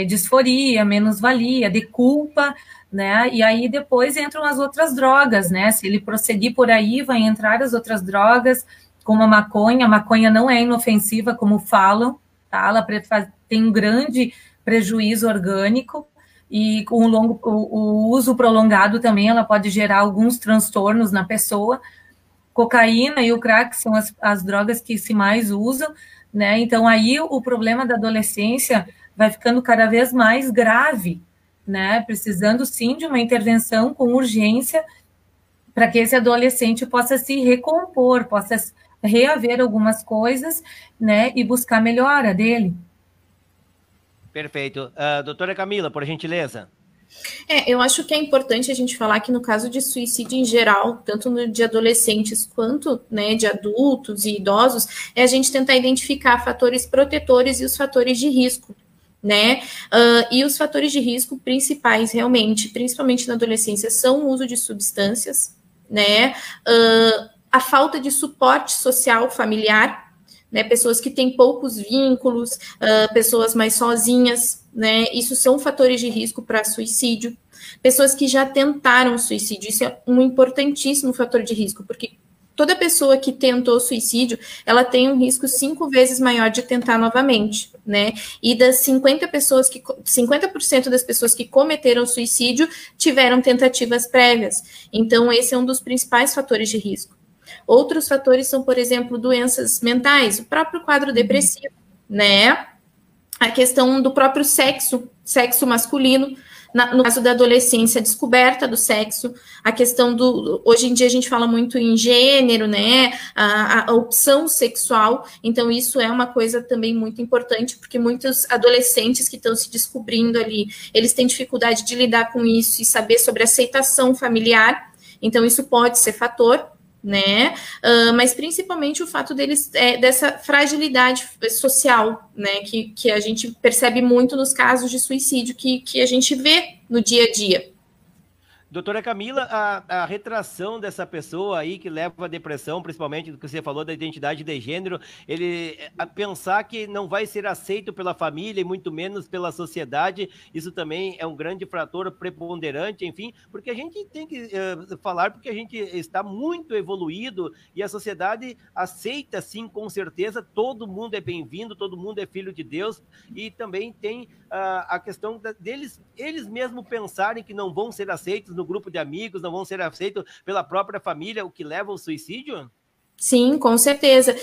disforia, menos-valia, de culpa, né? E aí depois entram as outras drogas, né? Se ele prosseguir por aí, vai entrar as outras drogas, como a maconha. A maconha não é inofensiva, como falam, tá? Ela tem um grande prejuízo orgânico, e com o uso prolongado também ela pode gerar alguns transtornos na pessoa. Cocaína e o crack são as drogas que se mais usam, né? Então aí o problema da adolescência vai ficando cada vez mais grave, né? Precisando sim de uma intervenção com urgência para que esse adolescente possa se recompor, possa reaver algumas coisas, né? E buscar melhora dele. Perfeito. Doutora Camila, por gentileza. Eu acho que é importante a gente falar que no caso de suicídio em geral, tanto de adolescentes quanto, né, de adultos e idosos, é a gente tentar identificar fatores protetores e os fatores de risco, né? E os fatores de risco principais, realmente, principalmente na adolescência, são o uso de substâncias, né? A falta de suporte social familiar, né, pessoas que têm poucos vínculos, pessoas mais sozinhas, né, isso são fatores de risco para suicídio. Pessoas que já tentaram suicídio, isso é um importantíssimo fator de risco, porque toda pessoa que tentou suicídio, ela tem um risco 5 vezes maior de tentar novamente, né, e das 50% das pessoas que cometeram suicídio tiveram tentativas prévias, então esse é um dos principais fatores de risco. Outros fatores são, por exemplo, doenças mentais, o próprio quadro depressivo, né? A questão do próprio sexo masculino, no caso da adolescência, a descoberta do sexo, a questão hoje em dia a gente fala muito em gênero, né? A opção sexual, então isso é uma coisa também muito importante, porque muitos adolescentes que estão se descobrindo ali, eles têm dificuldade de lidar com isso e saber sobre aceitação familiar, então isso pode ser fator, né? Mas principalmente o fato deles dessa fragilidade social, né? Que a gente percebe muito nos casos de suicídio que a gente vê no dia a dia. Doutora Camila, a retração dessa pessoa aí que leva a depressão, principalmente do que você falou da identidade de gênero, a pensar que não vai ser aceito pela família e muito menos pela sociedade, isso também é um grande fator preponderante, enfim, porque a gente tem que falar, porque a gente está muito evoluído e a sociedade aceita, sim, com certeza, todo mundo é bem-vindo, todo mundo é filho de Deus, e também tem a questão eles mesmos pensarem que não vão ser aceitos no grupo de amigos, não vão ser aceitos pela própria família, o que leva ao suicídio? Sim, com certeza.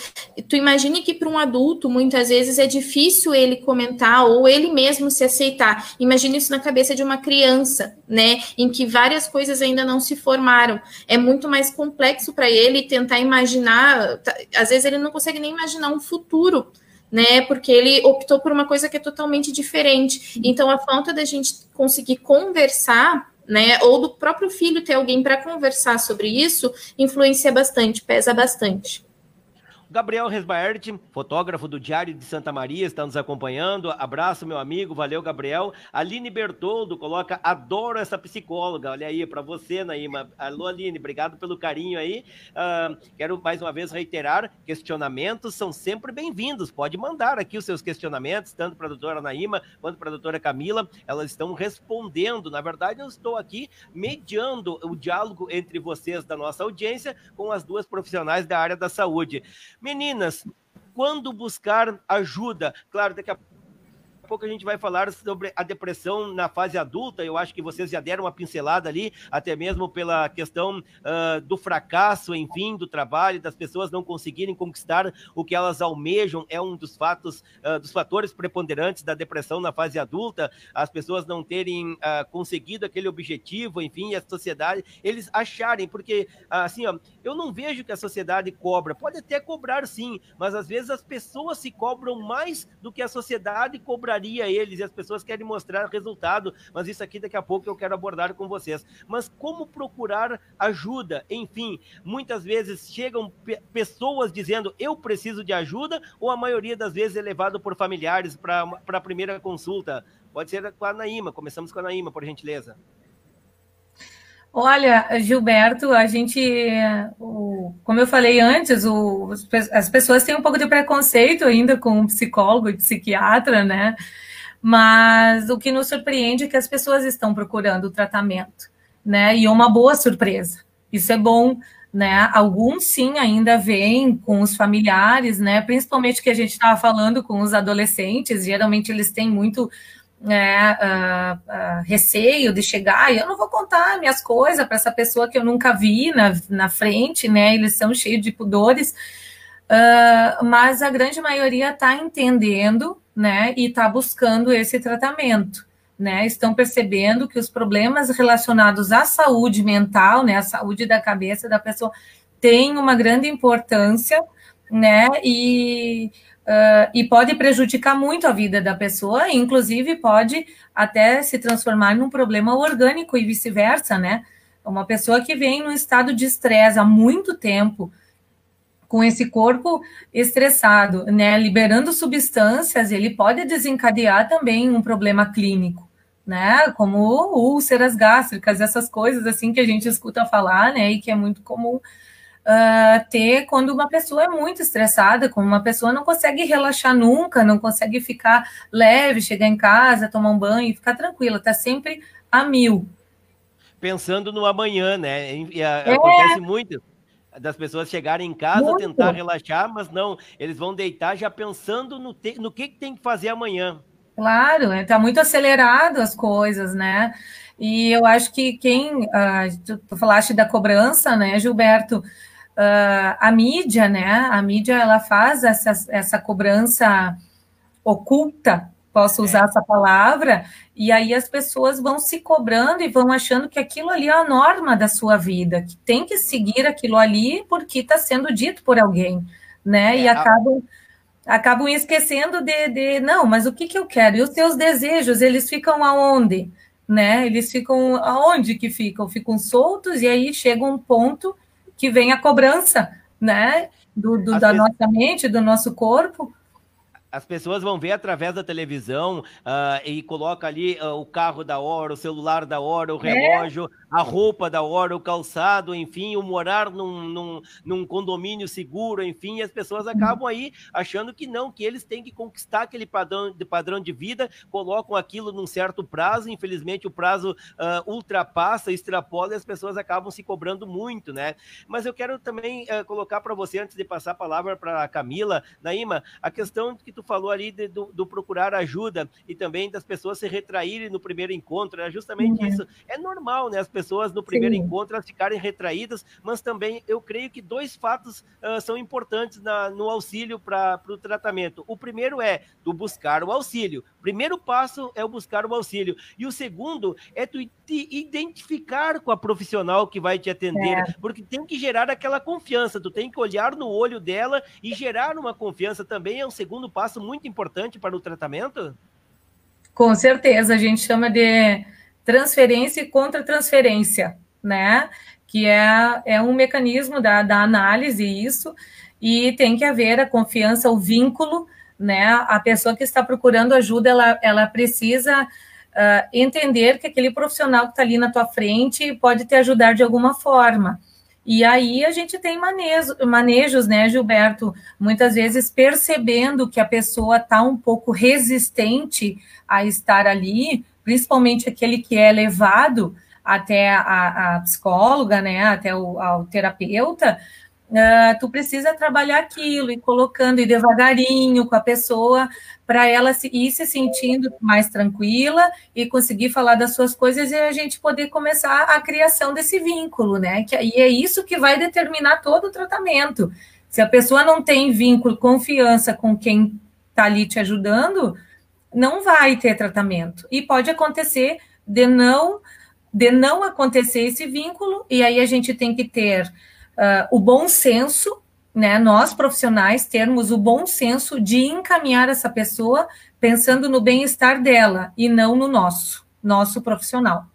Tu imagine que para um adulto, muitas vezes, é difícil ele comentar ou ele mesmo se aceitar. Imagine isso na cabeça de uma criança, né? Em que várias coisas ainda não se formaram. É muito mais complexo para ele tentar imaginar. Às vezes ele não consegue nem imaginar um futuro, né? Porque ele optou por uma coisa que é totalmente diferente. Então, a falta da gente conseguir conversar, né, ou do próprio filho ter alguém para conversar sobre isso, influencia bastante, pesa bastante. Gabriel Resbaert, fotógrafo do Diário de Santa Maria, está nos acompanhando. Abraço, meu amigo, valeu, Gabriel. Aline Bertoldo coloca, adoro essa psicóloga. Olha aí, para você, Naíma. Alô, Aline, obrigado pelo carinho aí. Quero mais uma vez reiterar, questionamentos são sempre bem-vindos. Pode mandar aqui os seus questionamentos, tanto para a doutora Naíma quanto para a doutora Camila. Elas estão respondendo. Na verdade, eu estou aqui mediando o diálogo entre vocês da nossa audiência com as duas profissionais da área da saúde. Meninas, quando buscar ajuda? Claro, daqui a pouco a gente vai falar sobre a depressão na fase adulta. Eu acho que vocês já deram uma pincelada ali, até mesmo pela questão do fracasso, enfim, do trabalho, das pessoas não conseguirem conquistar o que elas almejam, é um dos fatores preponderantes da depressão na fase adulta, as pessoas não terem conseguido aquele objetivo, enfim, a sociedade, eles acharem, porque, assim, ó, eu não vejo que a sociedade cobra, pode até cobrar sim, mas às vezes as pessoas se cobram mais do que a sociedade cobraria eles, e as pessoas querem mostrar resultado, mas isso aqui daqui a pouco eu quero abordar com vocês. Mas como procurar ajuda? Enfim, muitas vezes chegam pessoas dizendo eu preciso de ajuda, ou a maioria das vezes é levado por familiares para a primeira consulta. Pode ser com a Naíma, começamos com a Naíma, por gentileza. Olha, Gilberto, a gente, como eu falei antes, as pessoas têm um pouco de preconceito ainda com psicólogo e psiquiatra, né? Mas o que nos surpreende é que as pessoas estão procurando o tratamento, né? E é uma boa surpresa. Isso é bom, né? Alguns, sim, ainda vêm com os familiares, né? Principalmente que a gente estava falando com os adolescentes, geralmente eles têm muito receio de chegar, e eu não vou contar minhas coisas para essa pessoa que eu nunca vi na frente, né? Eles são cheios de pudores, mas a grande maioria está entendendo, né? E está buscando esse tratamento, né? Estão percebendo que os problemas relacionados à saúde mental, né? A saúde da cabeça da pessoa tem uma grande importância, né? E pode prejudicar muito a vida da pessoa, inclusive pode até se transformar num problema orgânico e vice-versa, né? Uma pessoa que vem num estado de estresse há muito tempo, com esse corpo estressado, né? Liberando substâncias, ele pode desencadear também um problema clínico, né? Como úlceras gástricas, essas coisas assim que a gente escuta falar, né? E que é muito comum ter quando uma pessoa é muito estressada, quando uma pessoa não consegue relaxar nunca, não consegue ficar leve, chegar em casa, tomar um banho e ficar tranquila, tá sempre a mil. Pensando no amanhã, né? Acontece muito das pessoas chegarem em casa, muito. Tentar relaxar, mas não, eles vão deitar já pensando no que tem que fazer amanhã. Claro, tá muito acelerado as coisas, né? E eu acho que tu falaste da cobrança, né, Gilberto? A mídia, né? A mídia, ela faz essa cobrança oculta, posso usar essa palavra, e aí as pessoas vão se cobrando e vão achando que aquilo ali é a norma da sua vida, que tem que seguir aquilo ali porque está sendo dito por alguém, né? E acabam esquecendo não, mas o que eu quero? E os teus desejos, eles ficam aonde? Né? Eles ficam aonde que ficam? Ficam soltos, e aí chega um ponto que vem a cobrança, né? Da nossa mente, do nosso corpo. As pessoas vão ver através da televisão e coloca ali o carro da hora, o celular da hora, o relógio, a roupa da hora, o calçado, enfim, o morar num condomínio seguro, enfim, e as pessoas acabam aí achando que não, que eles têm que conquistar aquele padrão de vida, colocam aquilo num certo prazo, infelizmente o prazo ultrapassa, extrapola, e as pessoas acabam se cobrando muito, né? Mas eu quero também colocar para você, antes de passar a palavra para a Camila, Naíma, a questão que tu falou ali do procurar ajuda e também das pessoas se retraírem no primeiro encontro, é justamente isso. É normal, né? As pessoas no primeiro encontro elas ficarem retraídas, mas também eu creio que dois fatos são importantes no auxílio para o tratamento. O primeiro é tu buscar o auxílio. O primeiro passo é o buscar o auxílio. E o segundo é tu te identificar com a profissional que vai te atender, porque tem que gerar aquela confiança, tu tem que olhar no olho dela e gerar uma confiança também, é um segundo passo muito importante para o tratamento? Com certeza, a gente chama de transferência e contra-transferência, né? Que é um mecanismo da análise, isso, e tem que haver a confiança, o vínculo, né? A pessoa que está procurando ajuda, ela precisa entender que aquele profissional que está ali na tua frente pode te ajudar de alguma forma. E aí a gente tem manejos, né, Gilberto? Muitas vezes percebendo que a pessoa está um pouco resistente a estar ali, principalmente aquele que é levado até a psicóloga, né, até ao terapeuta, tu precisa trabalhar aquilo, e colocando, e devagarinho com a pessoa, para ela ir se sentindo mais tranquila e conseguir falar das suas coisas, e a gente poder começar a criação desse vínculo, né? E é isso que vai determinar todo o tratamento. Se a pessoa não tem vínculo, confiança com quem está ali te ajudando, não vai ter tratamento. E pode acontecer de não acontecer esse vínculo, e aí a gente tem que ter o bom senso, né? Nós, profissionais, termos o bom senso de encaminhar essa pessoa pensando no bem-estar dela e não no nosso profissional.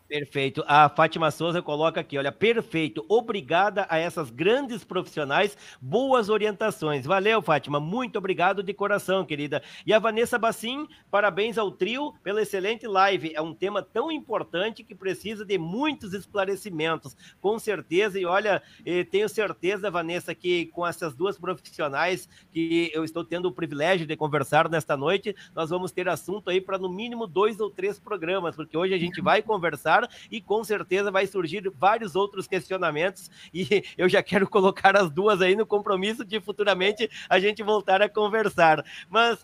Perfeito. A Fátima Souza coloca aqui, olha, perfeito. Obrigada a essas grandes profissionais, boas orientações. Valeu, Fátima, muito obrigado de coração, querida. E a Vanessa Bassim, parabéns ao trio pela excelente live. É um tema tão importante que precisa de muitos esclarecimentos, com certeza. E olha, tenho certeza, Vanessa, que com essas duas profissionais que eu estou tendo o privilégio de conversar nesta noite, nós vamos ter assunto aí para no mínimo 2 ou 3 programas, porque hoje a gente vai conversar e com certeza vai surgir vários outros questionamentos, e eu já quero colocar as duas aí no compromisso de futuramente a gente voltar a conversar. Mas,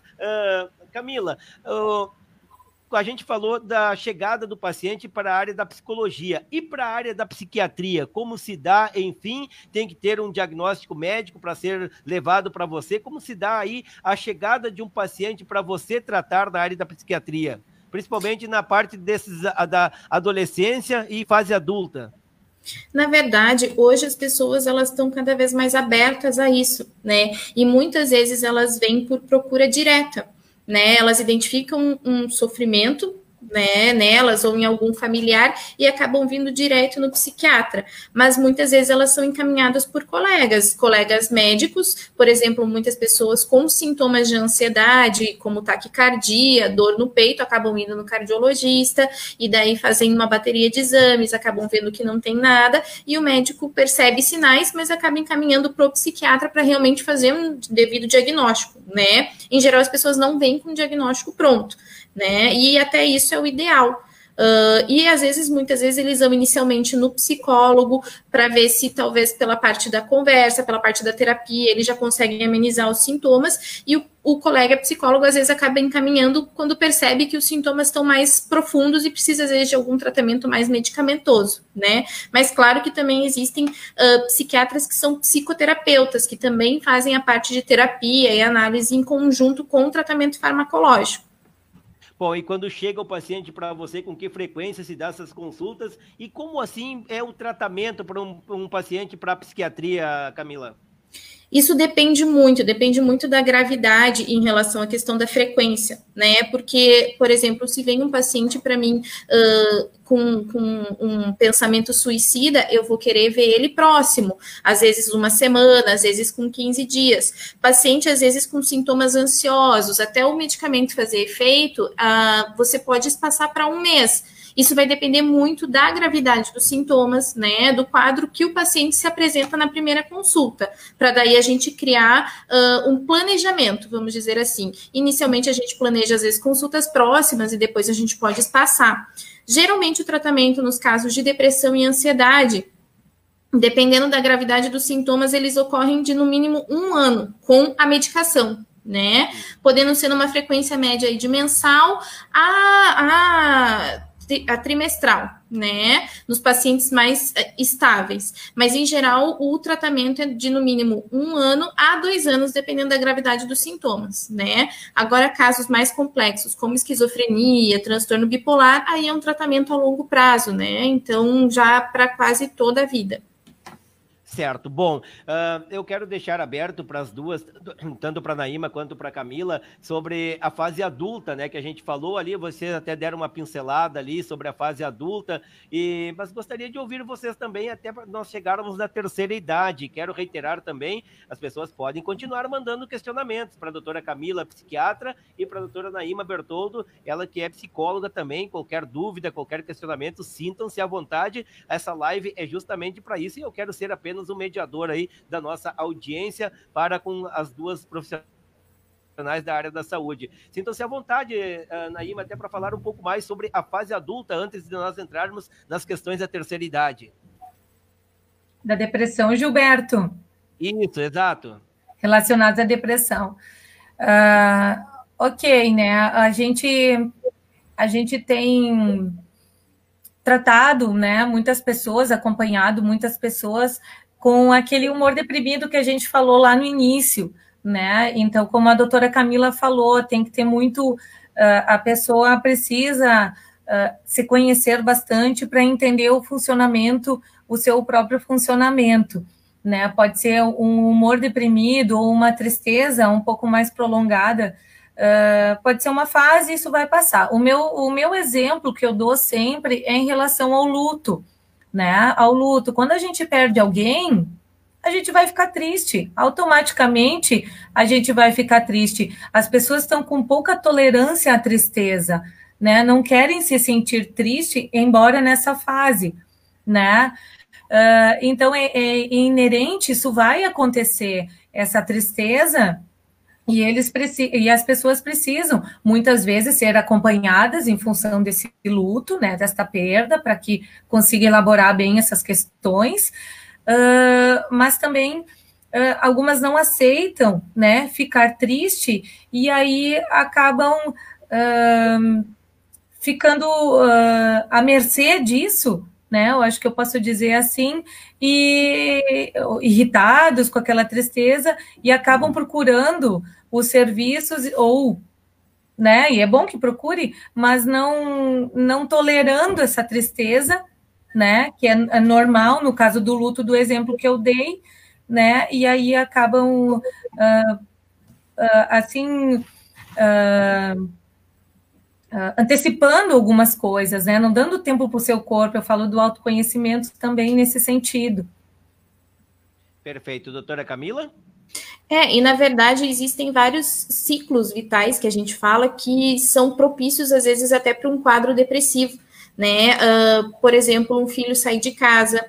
Camila, a gente falou da chegada do paciente para a área da psicologia e para a área da psiquiatria, como se dá, enfim, tem que ter um diagnóstico médico para ser levado para você, como se dá aí a chegada de um paciente para você tratar da área da psiquiatria? Principalmente na parte da adolescência e fase adulta. Na verdade, hoje as pessoas elas estão cada vez mais abertas a isso, né? E muitas vezes elas vêm por procura direta, né? Elas identificam um sofrimento, né, nelas ou em algum familiar e acabam vindo direto no psiquiatra, mas muitas vezes elas são encaminhadas por colegas médicos, por exemplo, muitas pessoas com sintomas de ansiedade, como taquicardia, dor no peito, acabam indo no cardiologista e daí fazem uma bateria de exames, acabam vendo que não tem nada e o médico percebe sinais, mas acaba encaminhando para o psiquiatra para realmente fazer um devido diagnóstico, né? Em geral, as pessoas não vêm com o diagnóstico pronto, né? E até isso é o ideal. E às vezes, muitas vezes, eles vão inicialmente no psicólogo para ver se talvez pela parte da conversa, pela parte da terapia, eles já conseguem amenizar os sintomas, e o colega psicólogo às vezes acaba encaminhando quando percebe que os sintomas estão mais profundos e precisa às vezes de algum tratamento mais medicamentoso, né? Mas claro que também existem psiquiatras que são psicoterapeutas, que também fazem a parte de terapia e análise em conjunto com o tratamento farmacológico. Bom, e quando chega o paciente para você, com que frequência se dá essas consultas? E como assim é o tratamento para um paciente para psiquiatria, Camila? Isso depende muito da gravidade em relação à questão da frequência, né? Porque, por exemplo, se vem um paciente para mim com um pensamento suicida, eu vou querer ver ele próximo, às vezes uma semana, às vezes com 15 dias. Paciente, às vezes, com sintomas ansiosos, até o medicamento fazer efeito, você pode espaçar para um mês. Isso vai depender muito da gravidade dos sintomas, né, do quadro que o paciente se apresenta na primeira consulta, para daí a gente criar um planejamento, vamos dizer assim. Inicialmente a gente planeja, às vezes, consultas próximas e depois a gente pode espaçar. Geralmente o tratamento nos casos de depressão e ansiedade, dependendo da gravidade dos sintomas, eles ocorrem de no mínimo 1 ano com a medicação, né, podendo ser numa frequência média aí de mensal a trimestral, né, nos pacientes mais estáveis, mas em geral o tratamento é de no mínimo 1 ano a 2 anos, dependendo da gravidade dos sintomas, né. Agora, casos mais complexos, como esquizofrenia, transtorno bipolar, aí é um tratamento a longo prazo, né, então já para quase toda a vida. Certo. Bom, eu quero deixar aberto para as duas, tanto para a Naíma quanto para a Camila, sobre a fase adulta, né, que a gente falou ali, vocês até deram uma pincelada ali sobre a fase adulta, mas gostaria de ouvir vocês também, até para nós chegarmos na terceira idade. Quero reiterar também, as pessoas podem continuar mandando questionamentos para a doutora Camila, psiquiatra, e para a doutora Naíma Bertoldo, ela que é psicóloga também. Qualquer dúvida, qualquer questionamento, sintam-se à vontade. Essa live é justamente para isso, e eu quero ser apenas um mediador aí da nossa audiência para com as duas profissionais da área da saúde. Sintam-se à vontade, Naíma, até para falar um pouco mais sobre a fase adulta, antes de nós entrarmos nas questões da terceira idade. Da depressão, Gilberto. Isso, exato. Relacionados à depressão. Ok, né? A gente tem tratado, né, muitas pessoas, acompanhado muitas pessoas com aquele humor deprimido que a gente falou lá no início, né? Então, como a doutora Camila falou, tem que ter muito, a pessoa precisa se conhecer bastante para entender o funcionamento, o seu próprio funcionamento, né? Pode ser um humor deprimido ou uma tristeza um pouco mais prolongada, pode ser uma fase, isso vai passar. O meu exemplo que eu dou sempre é em relação ao luto, né? Ao luto. Quando a gente perde alguém, a gente vai ficar triste. Automaticamente, a gente vai ficar triste. As pessoas estão com pouca tolerância à tristeza, né? Não querem se sentir triste, embora nessa fase, né? Então, é inerente, isso vai acontecer, essa tristeza. E as pessoas precisam, muitas vezes, ser acompanhadas em função desse luto, né, desta perda, para que consiga elaborar bem essas questões, mas também algumas não aceitam, né, ficar triste, e aí acabam ficando à mercê disso, né? Eu acho que eu posso dizer assim, e irritados com aquela tristeza e acabam procurando os serviços ou, né? E é bom que procure, mas não tolerando essa tristeza, né? Que é normal no caso do luto, do exemplo que eu dei, né? E aí acabam assim antecipando algumas coisas, né? Não dando tempo para o seu corpo. Eu falo do autoconhecimento também nesse sentido. Perfeito. Doutora Camila? E na verdade existem vários ciclos vitais que a gente fala que são propícios, às vezes, até para um quadro depressivo, né? Por exemplo, um filho sair de casa,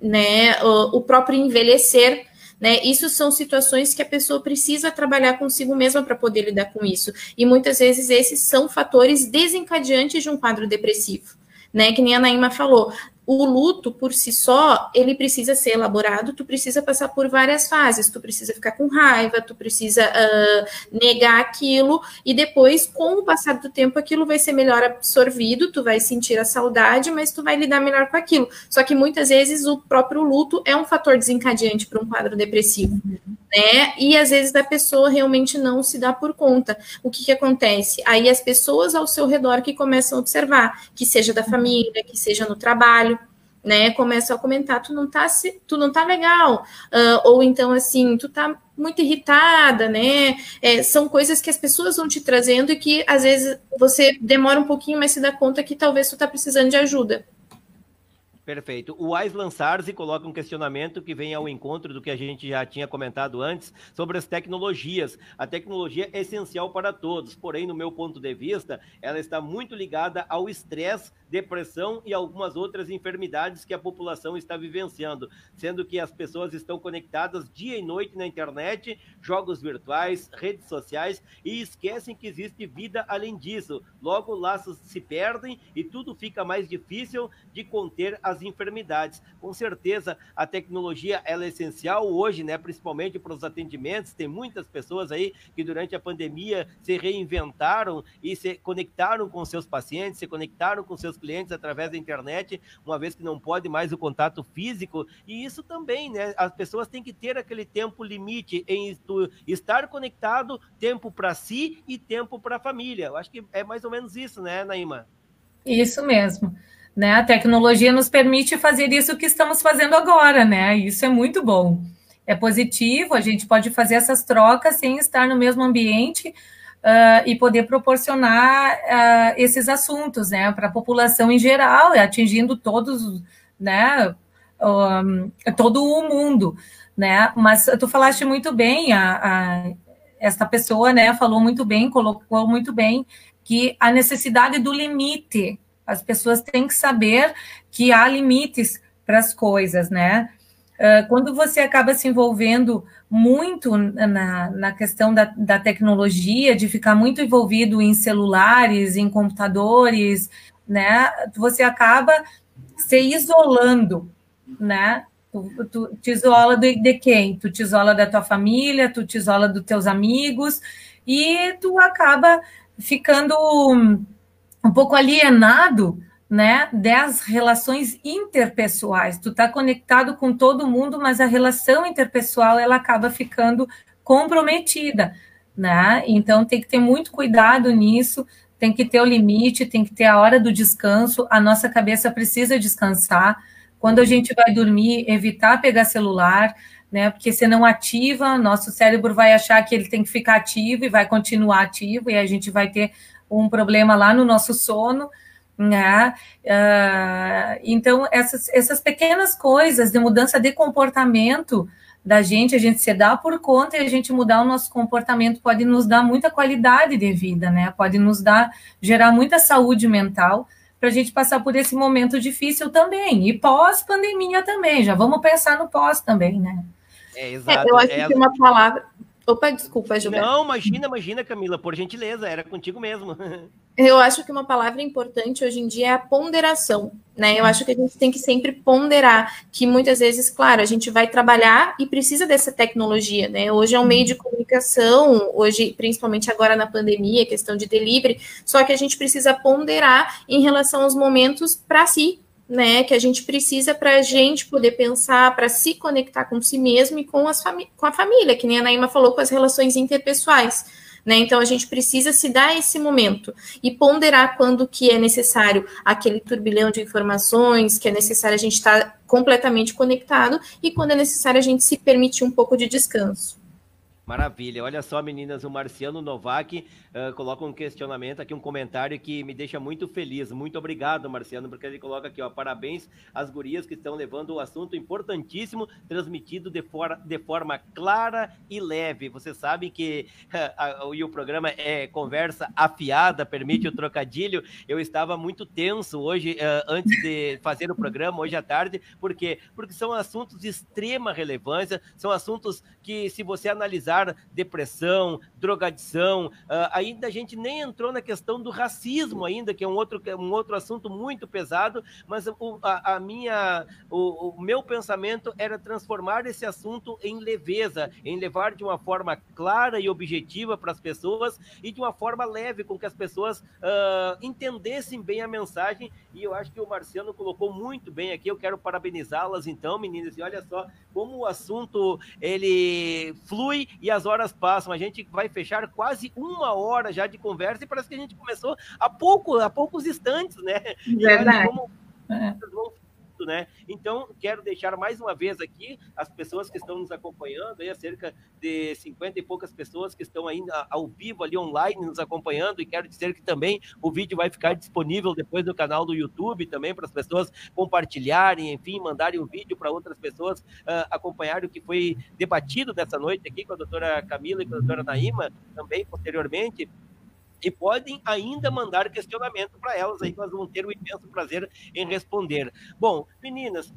né? O próprio envelhecer, né? Isso são situações que a pessoa precisa trabalhar consigo mesma para poder lidar com isso. E muitas vezes esses são fatores desencadeantes de um quadro depressivo, né? Que nem a Naima falou. O luto, por si só, ele precisa ser elaborado, tu precisa passar por várias fases, tu precisa ficar com raiva, tu precisa negar aquilo, e depois, com o passar do tempo, aquilo vai ser melhor absorvido, tu vai sentir a saudade, mas tu vai lidar melhor com aquilo. Só que muitas vezes o próprio luto é um fator desencadeante para um quadro depressivo, né? E às vezes a pessoa realmente não se dá por conta. O que acontece? Aí as pessoas ao seu redor que começam a observar, que seja da família, que seja no trabalho, né, começam a comentar, tu não tá legal, ou então assim, tu tá muito irritada, né, são coisas que as pessoas vão te trazendo e que às vezes você demora um pouquinho, mas se dá conta que talvez tu tá precisando de ajuda. Perfeito. O Aislan Sarzi coloca um questionamento que vem ao encontro do que a gente já tinha comentado antes sobre as tecnologias. A tecnologia é essencial para todos, porém, no meu ponto de vista, ela está muito ligada ao estresse, depressão e algumas outras enfermidades que a população está vivenciando, sendo que as pessoas estão conectadas dia e noite na internet, jogos virtuais, redes sociais, e esquecem que existe vida além disso. Logo, laços se perdem e tudo fica mais difícil de conter as enfermidades. Com certeza, a tecnologia ela é essencial hoje, né, principalmente para os atendimentos. Tem muitas pessoas aí que durante a pandemia se reinventaram e se conectaram com seus pacientes, se conectaram com seus clientes através da internet, uma vez que não pode mais o contato físico, e isso também, né, as pessoas têm que ter aquele tempo limite em estar conectado, tempo para si e tempo para a família. Eu acho que é mais ou menos isso, né, Naima? Isso mesmo. Né? A tecnologia nos permite fazer isso que estamos fazendo agora, né? Isso é muito bom. É positivo, a gente pode fazer essas trocas sem estar no mesmo ambiente e poder proporcionar esses assuntos, né? Para a população em geral, atingindo todos, né? Todo o mundo, né? Mas tu falaste muito bem, esta pessoa, né? Falou muito bem, colocou muito bem que a necessidade do limite. As pessoas têm que saber que há limites para as coisas, né? Quando você acaba se envolvendo muito na questão da tecnologia, de ficar muito envolvido em celulares, em computadores, né? Você acaba se isolando, né? Tu te isola de quem? Tu te isola da tua família, tu te isola dos teus amigos, e tu acaba ficando um pouco alienado, né, das relações interpessoais. Tu tá conectado com todo mundo, mas a relação interpessoal, ela acaba ficando comprometida, né? Então tem que ter muito cuidado nisso, tem que ter o limite, tem que ter a hora do descanso, a nossa cabeça precisa descansar. Quando a gente vai dormir, evitar pegar celular, né? Porque se não ativa, nosso cérebro vai achar que ele tem que ficar ativo e vai continuar ativo, e a gente vai ter um problema lá no nosso sono, né? Então, essas pequenas coisas de mudança de comportamento da gente, a gente se dá por conta, e a gente mudar o nosso comportamento pode nos dar muita qualidade de vida, né? Pode nos gerar muita saúde mental, para a gente passar por esse momento difícil também, e pós-pandemia também, já vamos pensar no pós também, né? Exato. Eu acho que uma palavra... Opa, desculpa, Gilberto. Não, imagina, Camila, por gentileza, era contigo mesmo. Eu acho que uma palavra importante hoje em dia é a ponderação, né? Eu acho que a gente tem que sempre ponderar, que muitas vezes, claro, a gente vai trabalhar e precisa dessa tecnologia, né? Hoje é um meio de comunicação, hoje, principalmente agora na pandemia, questão de delivery, só que a gente precisa ponderar em relação aos momentos para si, né, que a gente precisa para a gente poder pensar, para se conectar com si mesmo e com a família, que nem a Naima falou, com as relações interpessoais, né? Então a gente precisa se dar esse momento e ponderar quando que é necessário aquele turbilhão de informações, que é necessário a gente estar completamente conectado, e quando é necessário a gente se permitir um pouco de descanso. Maravilha, olha só, meninas, o Marciano Novak coloca um questionamento aqui, um comentário que me deixa muito feliz. Muito obrigado, Marciano, porque ele coloca aqui, ó, parabéns às gurias que estão levando o assunto importantíssimo, transmitido de forma clara e leve. Você sabe que o programa é conversa afiada, permite o trocadilho. Eu estava muito tenso hoje, antes de fazer o programa, hoje à tarde, por quê? Porque são assuntos de extrema relevância, são assuntos que, se você analisar, depressão, drogadição, ainda a gente nem entrou na questão do racismo ainda, que é um outro assunto muito pesado, mas o meu pensamento era transformar esse assunto em leveza, em levar de uma forma clara e objetiva para as pessoas, e de uma forma leve, com que as pessoas entendessem bem a mensagem, e eu acho que o Marciano colocou muito bem aqui. Eu quero parabenizá-las então, meninas, e olha só como o assunto ele flui e as horas passam. A gente vai fechar quase 1 hora já de conversa, e parece que a gente começou há poucos instantes, né? Verdade. Né? Então, quero deixar mais uma vez aqui as pessoas que estão nos acompanhando, aí, cerca de 50 e poucas pessoas que estão ainda ao vivo ali online nos acompanhando, e quero dizer que também o vídeo vai ficar disponível depois no canal do YouTube também, para as pessoas compartilharem, enfim, mandarem o vídeo para outras pessoas acompanharem o que foi debatido nessa noite aqui com a doutora Camila e com a doutora Naima, também posteriormente. E podem ainda mandar questionamento para elas aí, que nós vamos ter o imenso prazer em responder. Bom, meninas,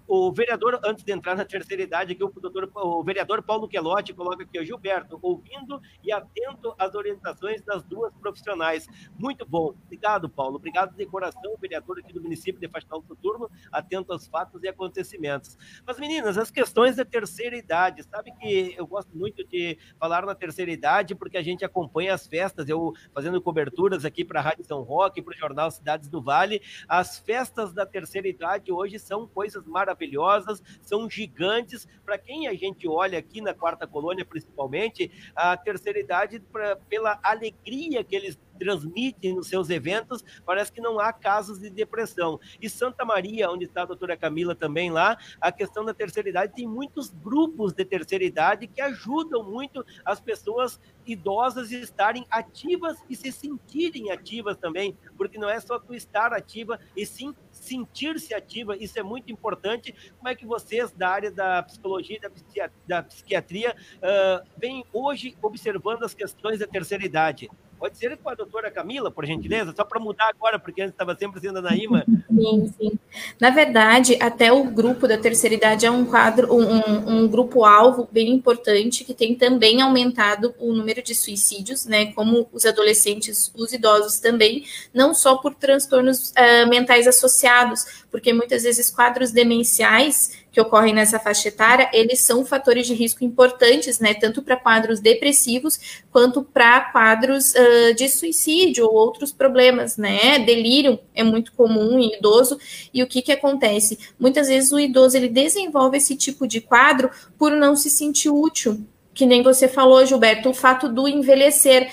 o vereador, antes de entrar na terceira idade, aqui, o vereador Paulo Quelotti coloca aqui, ó, Gilberto, ouvindo e atento às orientações das duas profissionais. Muito bom. Obrigado, Paulo. Obrigado de coração, vereador aqui do município de Faxinal do Soturno, atento aos fatos e acontecimentos. Mas, meninas, as questões da terceira idade, sabe que eu gosto muito de falar na terceira idade, porque a gente acompanha as festas, eu fazendo coberturas aqui para a Rádio São Roque, para o jornal Cidades do Vale. As festas da terceira idade hoje são coisas maravilhosas, são gigantes. Para quem a gente olha aqui na Quarta Colônia, principalmente, a terceira idade, pela alegria que eles transmitem nos seus eventos, parece que não há casos de depressão. E Santa Maria, onde está a doutora Camila também lá, a questão da terceira idade, tem muitos grupos de terceira idade que ajudam muito as pessoas idosas a estarem ativas e se sentirem ativas também, porque não é só tu estar ativa, e sim sentir-se ativa. Isso é muito importante. Como é que vocês, da área da psicologia e da psiquiatria, vêm hoje observando as questões da terceira idade? Pode ser com a doutora Camila, por gentileza, só para mudar agora, porque antes estava sempre sendo a Naíma. Sim, sim. Na verdade, até o grupo da terceira idade é um grupo-alvo bem importante, que tem também aumentado o número de suicídios, né? Como os adolescentes, os idosos também, não só por transtornos mentais associados, porque muitas vezes quadros demenciais que ocorrem nessa faixa etária, eles são fatores de risco importantes, né, tanto para quadros depressivos, quanto para quadros de suicídio ou outros problemas, né, delírio é muito comum em idoso, e o que acontece? Muitas vezes o idoso, ele desenvolve esse tipo de quadro por não se sentir útil, que nem você falou, Gilberto, o fato do envelhecer.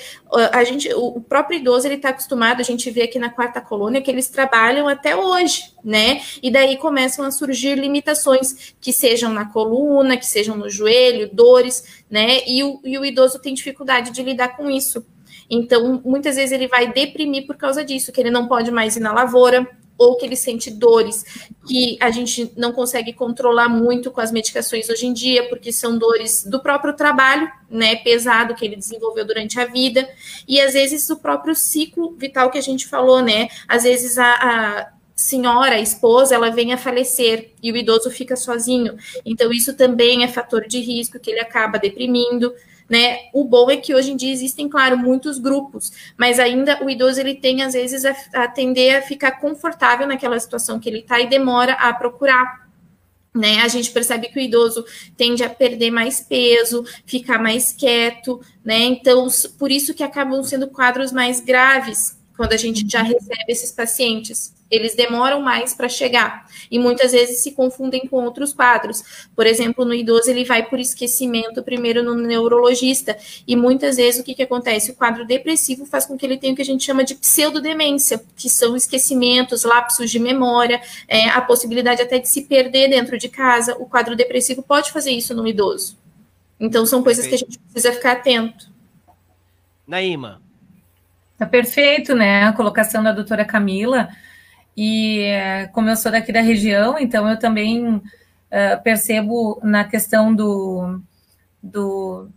O próprio idoso, ele está acostumado, a gente vê aqui na Quarta Colônia, que eles trabalham até hoje, né? E daí começam a surgir limitações, que sejam na coluna, que sejam no joelho, dores, né? E o idoso tem dificuldade de lidar com isso. Então, muitas vezes ele vai deprimir por causa disso, que ele não pode mais ir na lavoura, ou que ele sente dores que a gente não consegue controlar muito com as medicações hoje em dia, porque são dores do próprio trabalho, né, pesado que ele desenvolveu durante a vida, e às vezes o próprio ciclo vital que a gente falou, né, às vezes a senhora, a esposa, ela vem a falecer e o idoso fica sozinho, então isso também é fator de risco, que ele acaba deprimindo, né? O bom é que hoje em dia existem, claro, muitos grupos, mas ainda o idoso, ele tem, às vezes, a tender a ficar confortável naquela situação que ele está e demora a procurar, né? A gente percebe que o idoso tende a perder mais peso, ficar mais quieto, né? Então, por isso que acabam sendo quadros mais graves quando a gente já recebe esses pacientes. Eles demoram mais para chegar e muitas vezes se confundem com outros quadros. Por exemplo, no idoso, ele vai por esquecimento primeiro no neurologista e muitas vezes o que acontece? O quadro depressivo faz com que ele tenha o que a gente chama de pseudodemência, que são esquecimentos, lapsos de memória, a possibilidade até de se perder dentro de casa. O quadro depressivo pode fazer isso no idoso. Então, são coisas que a gente precisa ficar atento. Naíma. Tá perfeito, né? A colocação da doutora Camila. E como eu sou daqui da região, então eu também percebo na questão do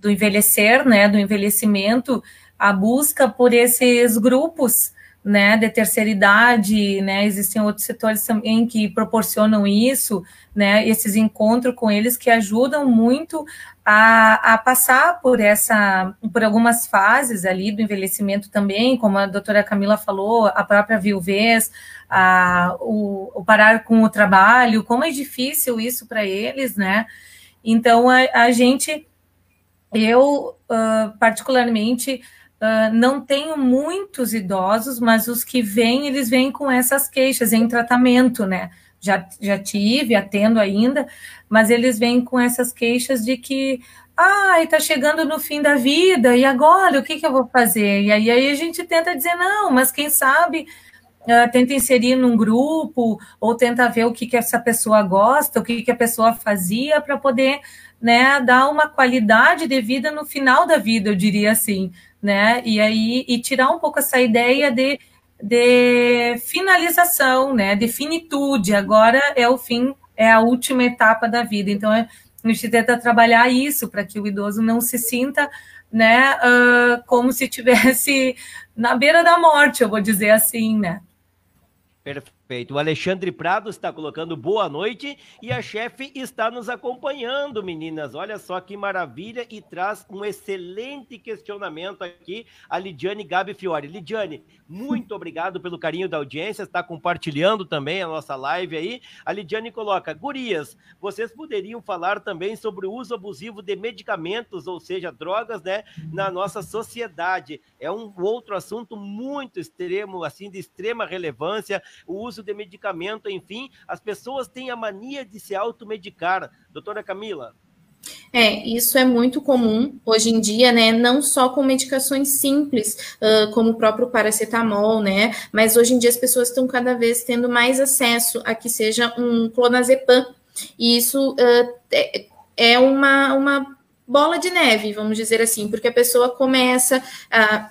envelhecer, né, do envelhecimento, a busca por esses grupos, né, de terceira idade, né, existem outros setores também que proporcionam isso, né, esses encontros com eles que ajudam muito a passar por algumas fases ali do envelhecimento também, como a doutora Camila falou, a própria viuvez, o parar com o trabalho, como é difícil isso para eles, né? Então, eu particularmente, não tenho muitos idosos, mas os que vêm, eles vêm com essas queixas em tratamento, né? Já tive, atendo ainda, mas eles vêm com essas queixas de que, está chegando no fim da vida, e agora, o que eu vou fazer? E aí a gente tenta dizer, não, mas quem sabe, tenta inserir num grupo, ou tenta ver o que essa pessoa gosta, o que a pessoa fazia, para poder, né, dar uma qualidade de vida no final da vida, eu diria assim, né? E tirar um pouco essa ideia de finalização, né, de finitude, agora é o fim, é a última etapa da vida, então a gente tenta trabalhar isso, para que o idoso não se sinta, né, como se estivesse na beira da morte, eu vou dizer assim, né. Perfeito. O Alexandre Prado está colocando boa noite e a chefe está nos acompanhando, meninas. Olha só que maravilha, e traz um excelente questionamento aqui a Lidiane Gabi Fiore. Lidiane, muito obrigado pelo carinho da audiência, está compartilhando também a nossa live aí. A Lidiane coloca, gurias, vocês poderiam falar também sobre o uso abusivo de medicamentos, ou seja, drogas, né, na nossa sociedade. É um outro assunto muito extremo, assim, de extrema relevância, o uso de medicamento, enfim, as pessoas têm a mania de se automedicar. Doutora Camila? Isso é muito comum hoje em dia, né? Não só com medicações simples, como o próprio paracetamol, né? Mas hoje em dia as pessoas estão cada vez tendo mais acesso a que seja um clonazepam. E isso é uma bola de neve, vamos dizer assim, porque a pessoa começa,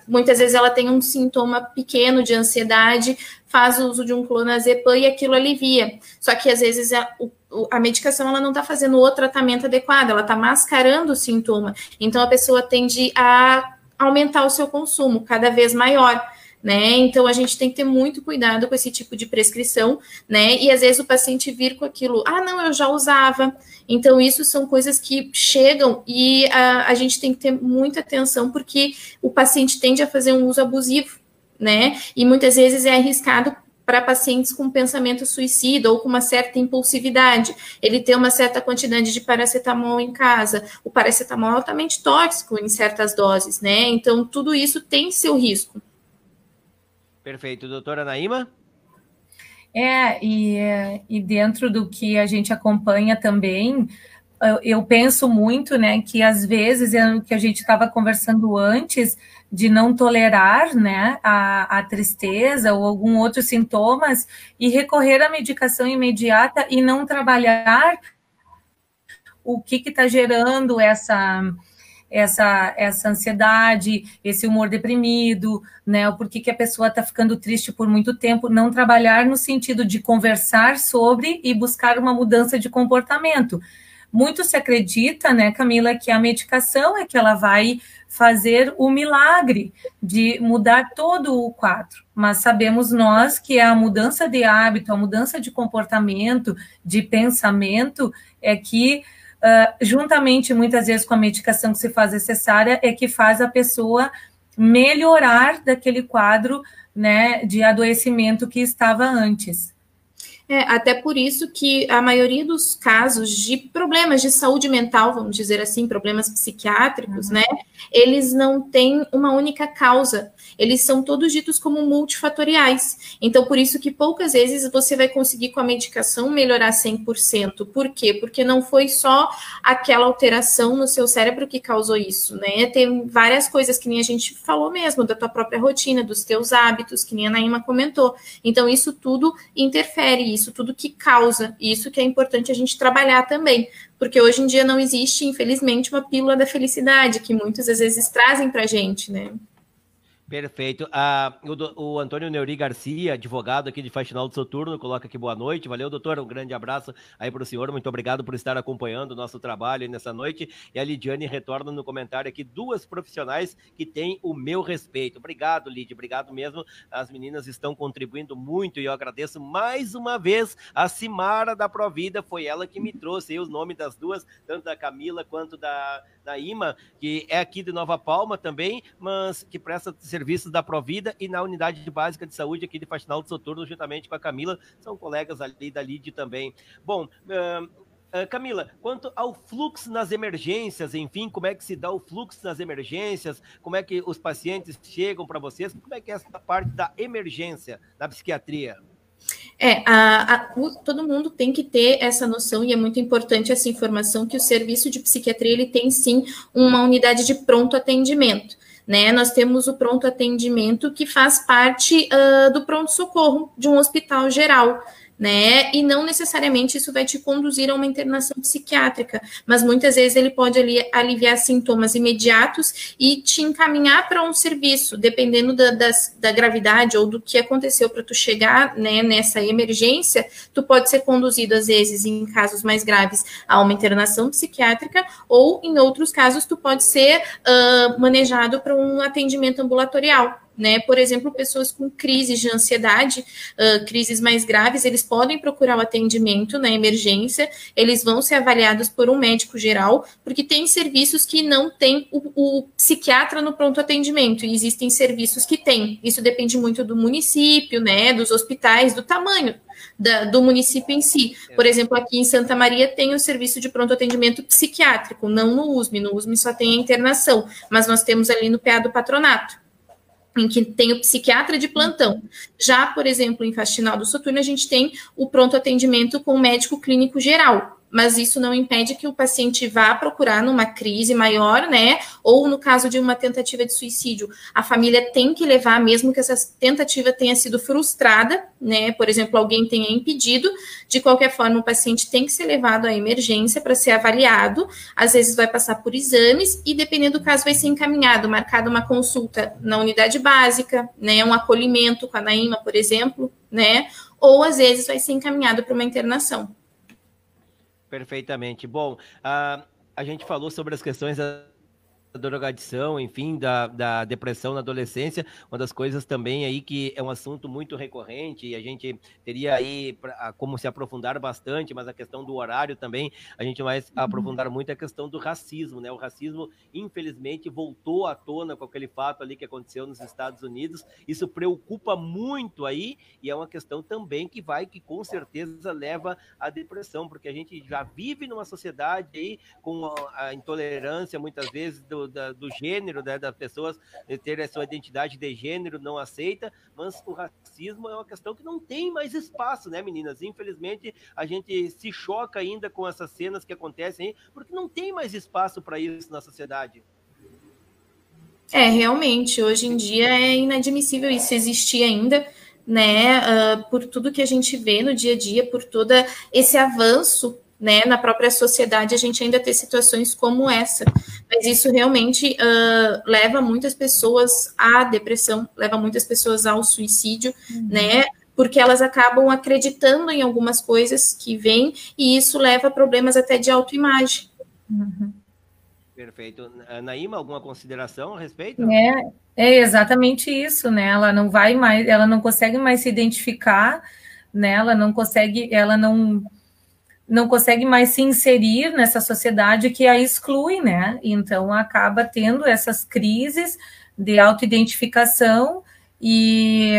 muitas vezes ela tem um sintoma pequeno de ansiedade, faz o uso de um clonazepam e aquilo alivia. Só que às vezes a medicação ela não está fazendo o tratamento adequado, ela está mascarando o sintoma. Então a pessoa tende a aumentar o seu consumo cada vez maior. Né? Então, a gente tem que ter muito cuidado com esse tipo de prescrição, né? E às vezes o paciente vir com aquilo, não, eu já usava. Então, isso são coisas que chegam e a gente tem que ter muita atenção, porque o paciente tende a fazer um uso abusivo, né? E muitas vezes é arriscado para pacientes com pensamento suicida ou com uma certa impulsividade. Ele tem uma certa quantidade de paracetamol em casa. O paracetamol é altamente tóxico em certas doses, né? Então, tudo isso tem seu risco. Perfeito. Doutora Naíma? E dentro do que a gente acompanha também, eu penso muito, né, que às vezes, é o que a gente estava conversando antes, de não tolerar, né, a tristeza ou algum outro sintomas e recorrer à medicação imediata e não trabalhar o que está gerando essa ansiedade, esse humor deprimido, né? O porquê que a pessoa está ficando triste por muito tempo, não trabalhar no sentido de conversar sobre e buscar uma mudança de comportamento. Muito se acredita, né, Camila, que a medicação é que ela vai fazer o milagre de mudar todo o quadro, mas sabemos nós que a mudança de hábito, a mudança de comportamento, de pensamento, é que juntamente, muitas vezes, com a medicação que se faz necessária, é que faz a pessoa melhorar daquele quadro, né, de adoecimento que estava antes. Até por isso que a maioria dos casos de problemas de saúde mental, vamos dizer assim, problemas psiquiátricos, né, eles não têm uma única causa. Eles são todos ditos como multifatoriais. Então, por isso que poucas vezes você vai conseguir com a medicação melhorar 100%. Por quê? Porque não foi só aquela alteração no seu cérebro que causou isso, né? Tem várias coisas que nem a gente falou mesmo, da tua própria rotina, dos teus hábitos, que nem a Naíma comentou. Então, isso tudo interfere, isso tudo que causa, e isso que é importante a gente trabalhar também. Porque hoje em dia não existe, infelizmente, uma pílula da felicidade, que muitas às vezes trazem pra gente, né? Perfeito. O Antônio Neuri Garcia, advogado aqui de Faxinal do Soturno, coloca aqui boa noite. Valeu, doutor. Um grande abraço aí para o senhor. Muito obrigado por estar acompanhando o nosso trabalho nessa noite. E a Lidiane retorna no comentário aqui, 2 profissionais que têm o meu respeito. Obrigado, Lid. Obrigado mesmo. As meninas estão contribuindo muito e eu agradeço mais uma vez a Simara da Provida. Foi ela que me trouxe aí os nomes das duas, tanto da Camila quanto da Ima, que é aqui de Nova Palma também, mas que presta serviços da Provida e na unidade básica de saúde aqui de Faxinal do Soturno, juntamente com a Camila, são colegas ali da LID também. Bom, Camila, quanto ao fluxo nas emergências, enfim, como é que se dá o fluxo nas emergências, como é que os pacientes chegam para vocês, como é que é essa parte da emergência da psiquiatria? Todo mundo tem que ter essa noção, e é muito importante essa informação, que o serviço de psiquiatria, ele tem sim uma unidade de pronto atendimento, né? Nós temos o pronto atendimento que faz parte do pronto-socorro de um hospital geral, né? E não necessariamente isso vai te conduzir a uma internação psiquiátrica, mas muitas vezes ele pode aliviar sintomas imediatos e te encaminhar para um serviço, dependendo da gravidade ou do que aconteceu para tu chegar, né, nessa emergência. Tu pode ser conduzido, às vezes, em casos mais graves, a uma internação psiquiátrica, ou em outros casos tu pode ser manejado para um atendimento ambulatorial, né? Por exemplo, pessoas com crises de ansiedade, crises mais graves, eles podem procurar o atendimento na emergência, eles vão ser avaliados por um médico geral, porque tem serviços que não tem o psiquiatra no pronto atendimento, e existem serviços que tem. Isso depende muito do município, né, dos hospitais, do tamanho do município em si. Por exemplo, aqui em Santa Maria tem o serviço de pronto atendimento psiquiátrico, não no USM só tem a internação, mas nós temos ali no PA do Patronato, em que tem o psiquiatra de plantão. Já, por exemplo, em Faxinal do Soturno, a gente tem o pronto atendimento com o médico clínico geral, mas isso não impede que o paciente vá procurar numa crise maior, né, ou no caso de uma tentativa de suicídio, a família tem que levar, mesmo que essa tentativa tenha sido frustrada, né, por exemplo, alguém tenha impedido, de qualquer forma o paciente tem que ser levado à emergência para ser avaliado, às vezes vai passar por exames e, dependendo do caso, vai ser encaminhado, marcado uma consulta na unidade básica, né, um acolhimento com a Naíma, por exemplo, né, ou às vezes vai ser encaminhado para uma internação. Perfeitamente. Bom, a gente falou sobre as questões drogadição, enfim, da depressão na adolescência, uma das coisas também aí que é um assunto muito recorrente e a gente teria aí como se aprofundar bastante, mas a questão do horário também, a gente vai aprofundar muito a questão do racismo, né? O racismo, infelizmente, voltou à tona com aquele fato ali que aconteceu nos Estados Unidos, isso preocupa muito aí e é uma questão também que com certeza leva à depressão, porque a gente já vive numa sociedade aí com a intolerância, muitas vezes, do gênero, né, das pessoas ter a sua identidade de gênero não aceita, mas o racismo é uma questão que não tem mais espaço, né, meninas? Infelizmente, a gente se choca ainda com essas cenas que acontecem aí, porque não tem mais espaço para isso na sociedade. Realmente, hoje em dia é inadmissível isso existir ainda, né, por tudo que a gente vê no dia a dia, por todo esse avanço, né, na própria sociedade, a gente ainda ter situações como essa. Mas isso realmente leva muitas pessoas à depressão, leva muitas pessoas ao suicídio, né, porque elas acabam acreditando em algumas coisas que vêm, e isso leva a problemas até de autoimagem. Perfeito. Naíma, alguma consideração a respeito? É exatamente isso, né? Ela não vai mais, ela não consegue mais se identificar, né? Ela não consegue mais se inserir nessa sociedade que a exclui, né? Então acaba tendo essas crises de autoidentificação e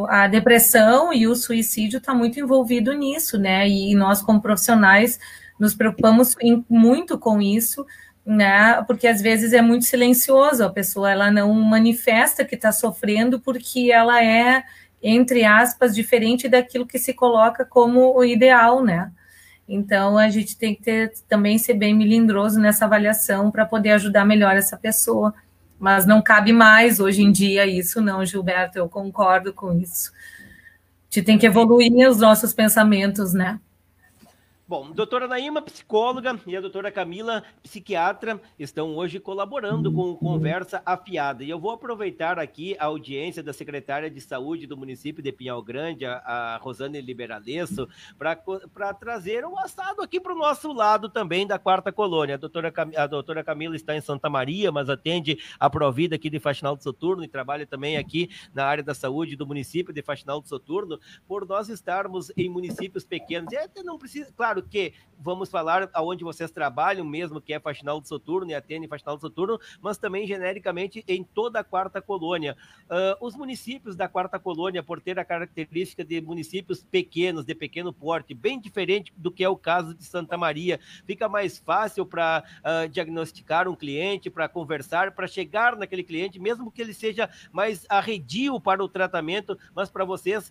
a depressão e o suicídio está muito envolvido nisso, né? E nós, como profissionais, nos preocupamos muito com isso, né? Porque às vezes é muito silencioso, a pessoa ela não manifesta que está sofrendo porque ela é, entre aspas, diferente daquilo que se coloca como o ideal, né? Então a gente tem que também ser bem melindroso nessa avaliação para poder ajudar melhor essa pessoa. Mas não cabe mais hoje em dia isso, não, Gilberto, eu concordo com isso. A gente tem que evoluir os nossos pensamentos, né? Bom, doutora Naíma, psicóloga, e a doutora Camila, psiquiatra, estão hoje colaborando com o Conversa Afiada. E eu vou aproveitar aqui a audiência da secretária de Saúde do município de Pinhal Grande, a Rosane Liberalesso, para trazer um assado aqui para o nosso lado também da Quarta Colônia. A doutora Camila está em Santa Maria, mas atende a Provida aqui de Faxinal do Soturno e trabalha também aqui na área da saúde do município de Faxinal do Soturno, por nós estarmos em municípios pequenos. E até não precisa, claro, que vamos falar aonde vocês trabalham mesmo, que é Faxinal do Soturno e atende Faxinal do Soturno, mas também genericamente em toda a Quarta Colônia. Os municípios da Quarta Colônia, por ter a característica de municípios pequenos, de pequeno porte, bem diferente do que é o caso de Santa Maria, fica mais fácil para diagnosticar um cliente, para conversar, para chegar naquele cliente, mesmo que ele seja mais arredio para o tratamento, mas para vocês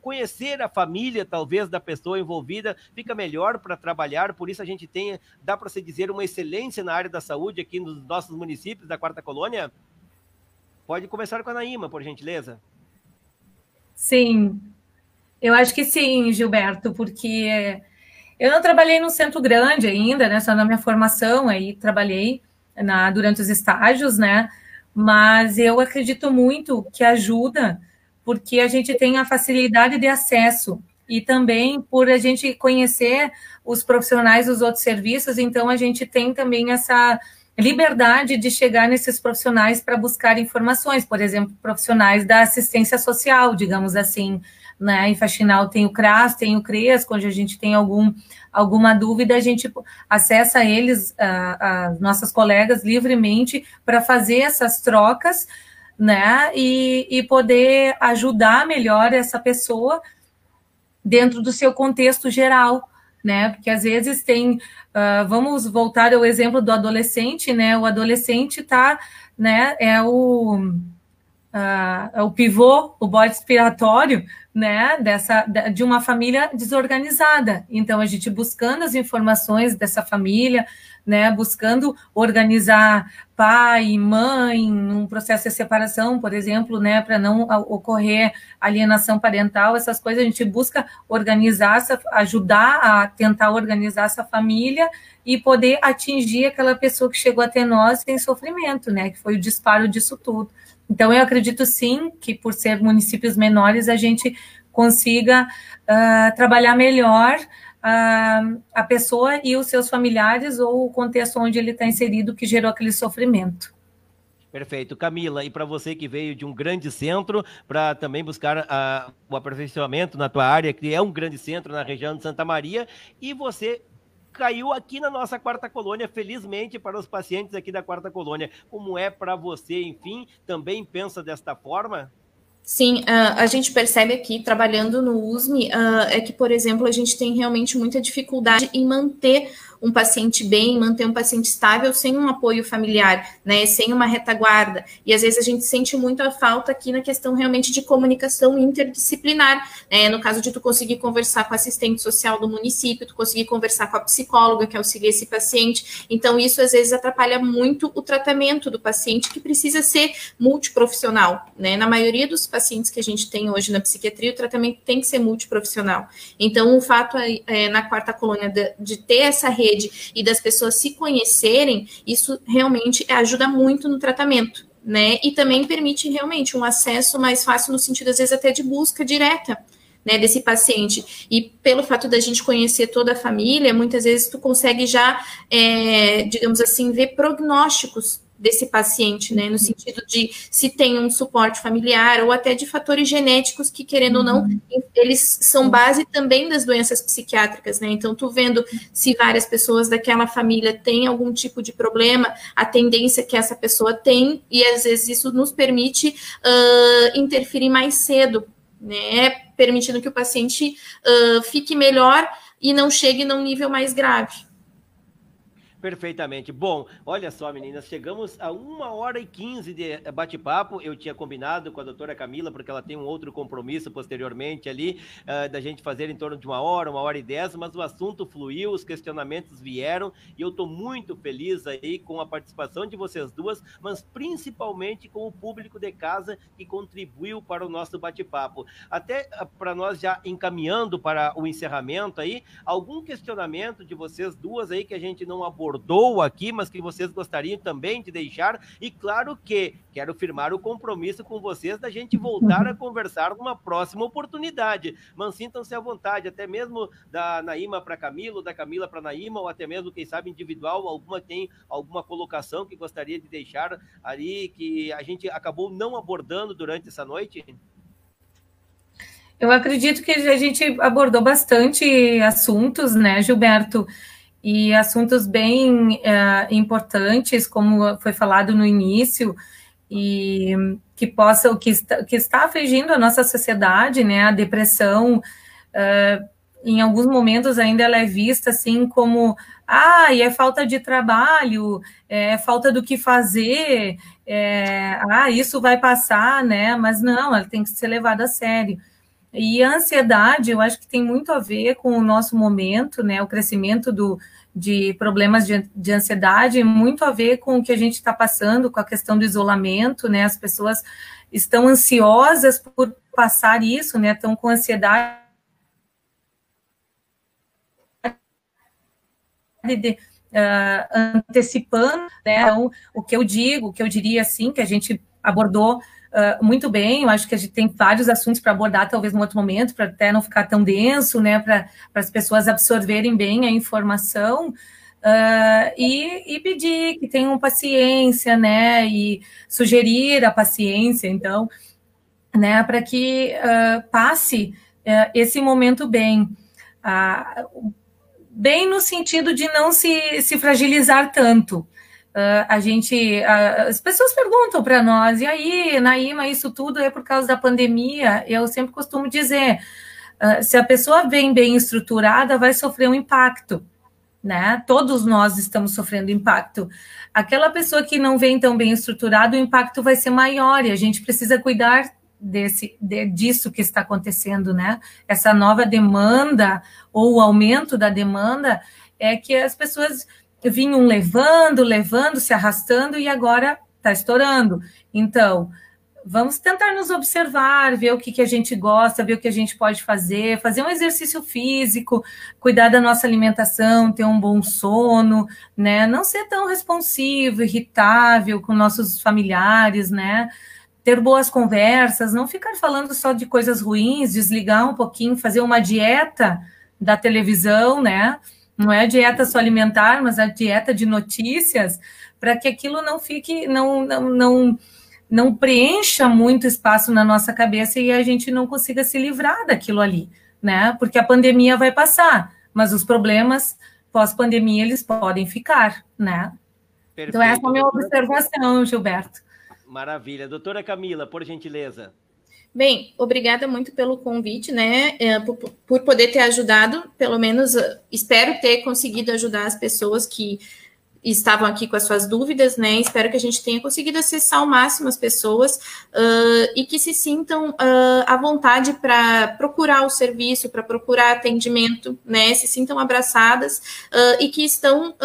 conhecer a família, talvez, da pessoa envolvida, fica melhor para trabalhar, por isso a gente tem, dá para se dizer, uma excelência na área da saúde aqui nos nossos municípios da Quarta Colônia. Pode começar com a Naíma, por gentileza. Sim, eu acho que sim, Gilberto, porque eu não trabalhei num centro grande ainda, né, só na minha formação, aí trabalhei durante os estágios, né, mas eu acredito muito que ajuda, porque a gente tem a facilidade de acesso, e também por a gente conhecer os profissionais dos outros serviços, então a gente tem também essa liberdade de chegar nesses profissionais para buscar informações, por exemplo, profissionais da assistência social, digamos assim, né? Em Faxinal tem o CRAS, tem o CREAS, quando a gente tem alguma dúvida, a gente acessa eles, as nossas colegas, livremente para fazer essas trocas, né? E poder ajudar melhor essa pessoa dentro do seu contexto geral, né? Porque às vezes tem, vamos voltar ao exemplo do adolescente, né? O adolescente tá, né? É o pivô, o bode expiatório, né? De uma família desorganizada. Então a gente buscando as informações dessa família, né, buscando organizar pai, mãe, num processo de separação, por exemplo, né, para não ocorrer alienação parental, essas coisas, a gente busca organizar, ajudar a tentar organizar essa família e poder atingir aquela pessoa que chegou até nós em sofrimento, né, que foi o disparo disso tudo. Então, eu acredito sim que por ser municípios menores, a gente consiga trabalhar melhor a pessoa e os seus familiares ou o contexto onde ele está inserido que gerou aquele sofrimento. Perfeito. Camila, e para você que veio de um grande centro para também buscar o aperfeiçoamento na tua área, que é um grande centro na região de Santa Maria, e você caiu aqui na nossa quarta colônia, felizmente para os pacientes aqui da quarta colônia. Como é para você, enfim, também pensa desta forma? Sim, a gente percebe aqui, trabalhando no USME, é que, por exemplo, a gente tem realmente muita dificuldade em manter um paciente bem, manter um paciente estável sem um apoio familiar, né, sem uma retaguarda. E às vezes a gente sente muito a falta aqui na questão realmente de comunicação interdisciplinar, né, no caso de tu conseguir conversar com a assistente social do município, tu conseguir conversar com a psicóloga que auxilia esse paciente. Então isso às vezes atrapalha muito o tratamento do paciente, que precisa ser multiprofissional, né. Na maioria dos pacientes que a gente tem hoje na psiquiatria, o tratamento tem que ser multiprofissional. Então o fato na quarta colônia de ter essa rede e das pessoas se conhecerem, isso realmente ajuda muito no tratamento, né? E também permite realmente um acesso mais fácil no sentido, às vezes, até de busca direta, né, desse paciente. E pelo fato da gente conhecer toda a família, muitas vezes tu consegue já, digamos assim, ver prognósticos desse paciente, né, no sentido de se tem um suporte familiar ou até de fatores genéticos que, querendo ou não, eles são base também das doenças psiquiátricas, né, então tu vendo se várias pessoas daquela família têm algum tipo de problema, a tendência que essa pessoa tem, e às vezes isso nos permite interferir mais cedo, né, permitindo que o paciente fique melhor e não chegue num nível mais grave. Perfeitamente. Bom, olha só, meninas, chegamos a 1h15 de bate-papo. Eu tinha combinado com a doutora Camila, porque ela tem um outro compromisso posteriormente ali, da gente fazer em torno de 1h10, mas o assunto fluiu, os questionamentos vieram, e eu estou muito feliz aí com a participação de vocês duas, mas principalmente com o público de casa que contribuiu para o nosso bate-papo. Até para nós já encaminhando para o encerramento aí, algum questionamento de vocês duas aí que a gente não abordou aqui, mas que vocês gostariam também de deixar, e claro que quero firmar o compromisso com vocês da gente voltar a conversar numa próxima oportunidade, mas sintam-se à vontade, até mesmo da Naíma para Camila, ou da Camila para Naíma, ou até mesmo, quem sabe, individual, tem alguma colocação que gostaria de deixar ali, que a gente acabou não abordando durante essa noite? Eu acredito que a gente abordou bastante assuntos, né, Gilberto? E assuntos bem importantes, como foi falado no início, e que está afligindo a nossa sociedade, né? A depressão, em alguns momentos ainda ela é vista assim como e é falta de trabalho, é falta do que fazer, isso vai passar, né? Mas não, ela tem que ser levada a sério. E a ansiedade, eu acho que tem muito a ver com o nosso momento, né? O crescimento de problemas de ansiedade, muito a ver com o que a gente está passando, com a questão do isolamento, né? As pessoas estão ansiosas por passar isso, né? Estão com ansiedade antecipando, né? Então, o que eu diria assim, que a gente abordou muito bem, eu acho que a gente tem vários assuntos para abordar, talvez num outro momento, para até não ficar tão denso, né, para as pessoas absorverem bem a informação, e pedir que tenham paciência, né, e sugerir a paciência, então, né, para que passe esse momento bem, bem no sentido de não se fragilizar tanto. As pessoas perguntam para nós, e aí, Naíma, isso tudo é por causa da pandemia? Eu sempre costumo dizer, se a pessoa vem bem estruturada, vai sofrer um impacto, né? Todos nós estamos sofrendo impacto. Aquela pessoa que não vem tão bem estruturada, o impacto vai ser maior, e a gente precisa cuidar disso que está acontecendo, né? Essa nova demanda, ou o aumento da demanda, é que as pessoas vinham levando, se arrastando, e agora está estourando. Então, vamos tentar nos observar, ver o que a gente gosta, ver o que a gente pode fazer um exercício físico, cuidar da nossa alimentação, ter um bom sono, né? Não ser tão responsivo, irritável com nossos familiares, né? Ter boas conversas, não ficar falando só de coisas ruins, desligar um pouquinho, fazer uma dieta, da televisão, né? Não é a dieta só alimentar, mas a dieta de notícias, para que aquilo não fique, não preencha muito espaço na nossa cabeça e a gente não consiga se livrar daquilo ali, né? Porque a pandemia vai passar, mas os problemas pós-pandemia, eles podem ficar, né? Perfeito. Então, essa é a minha observação, Gilberto. Maravilha. Doutora Camila, por gentileza. Bem, obrigada muito pelo convite, né? Por poder ter ajudado, pelo menos espero ter conseguido ajudar as pessoas que estavam aqui com as suas dúvidas, né? Espero que a gente tenha conseguido acessar ao máximo as pessoas e que se sintam à vontade para procurar o serviço, para procurar atendimento, né? Se sintam abraçadas e que estão,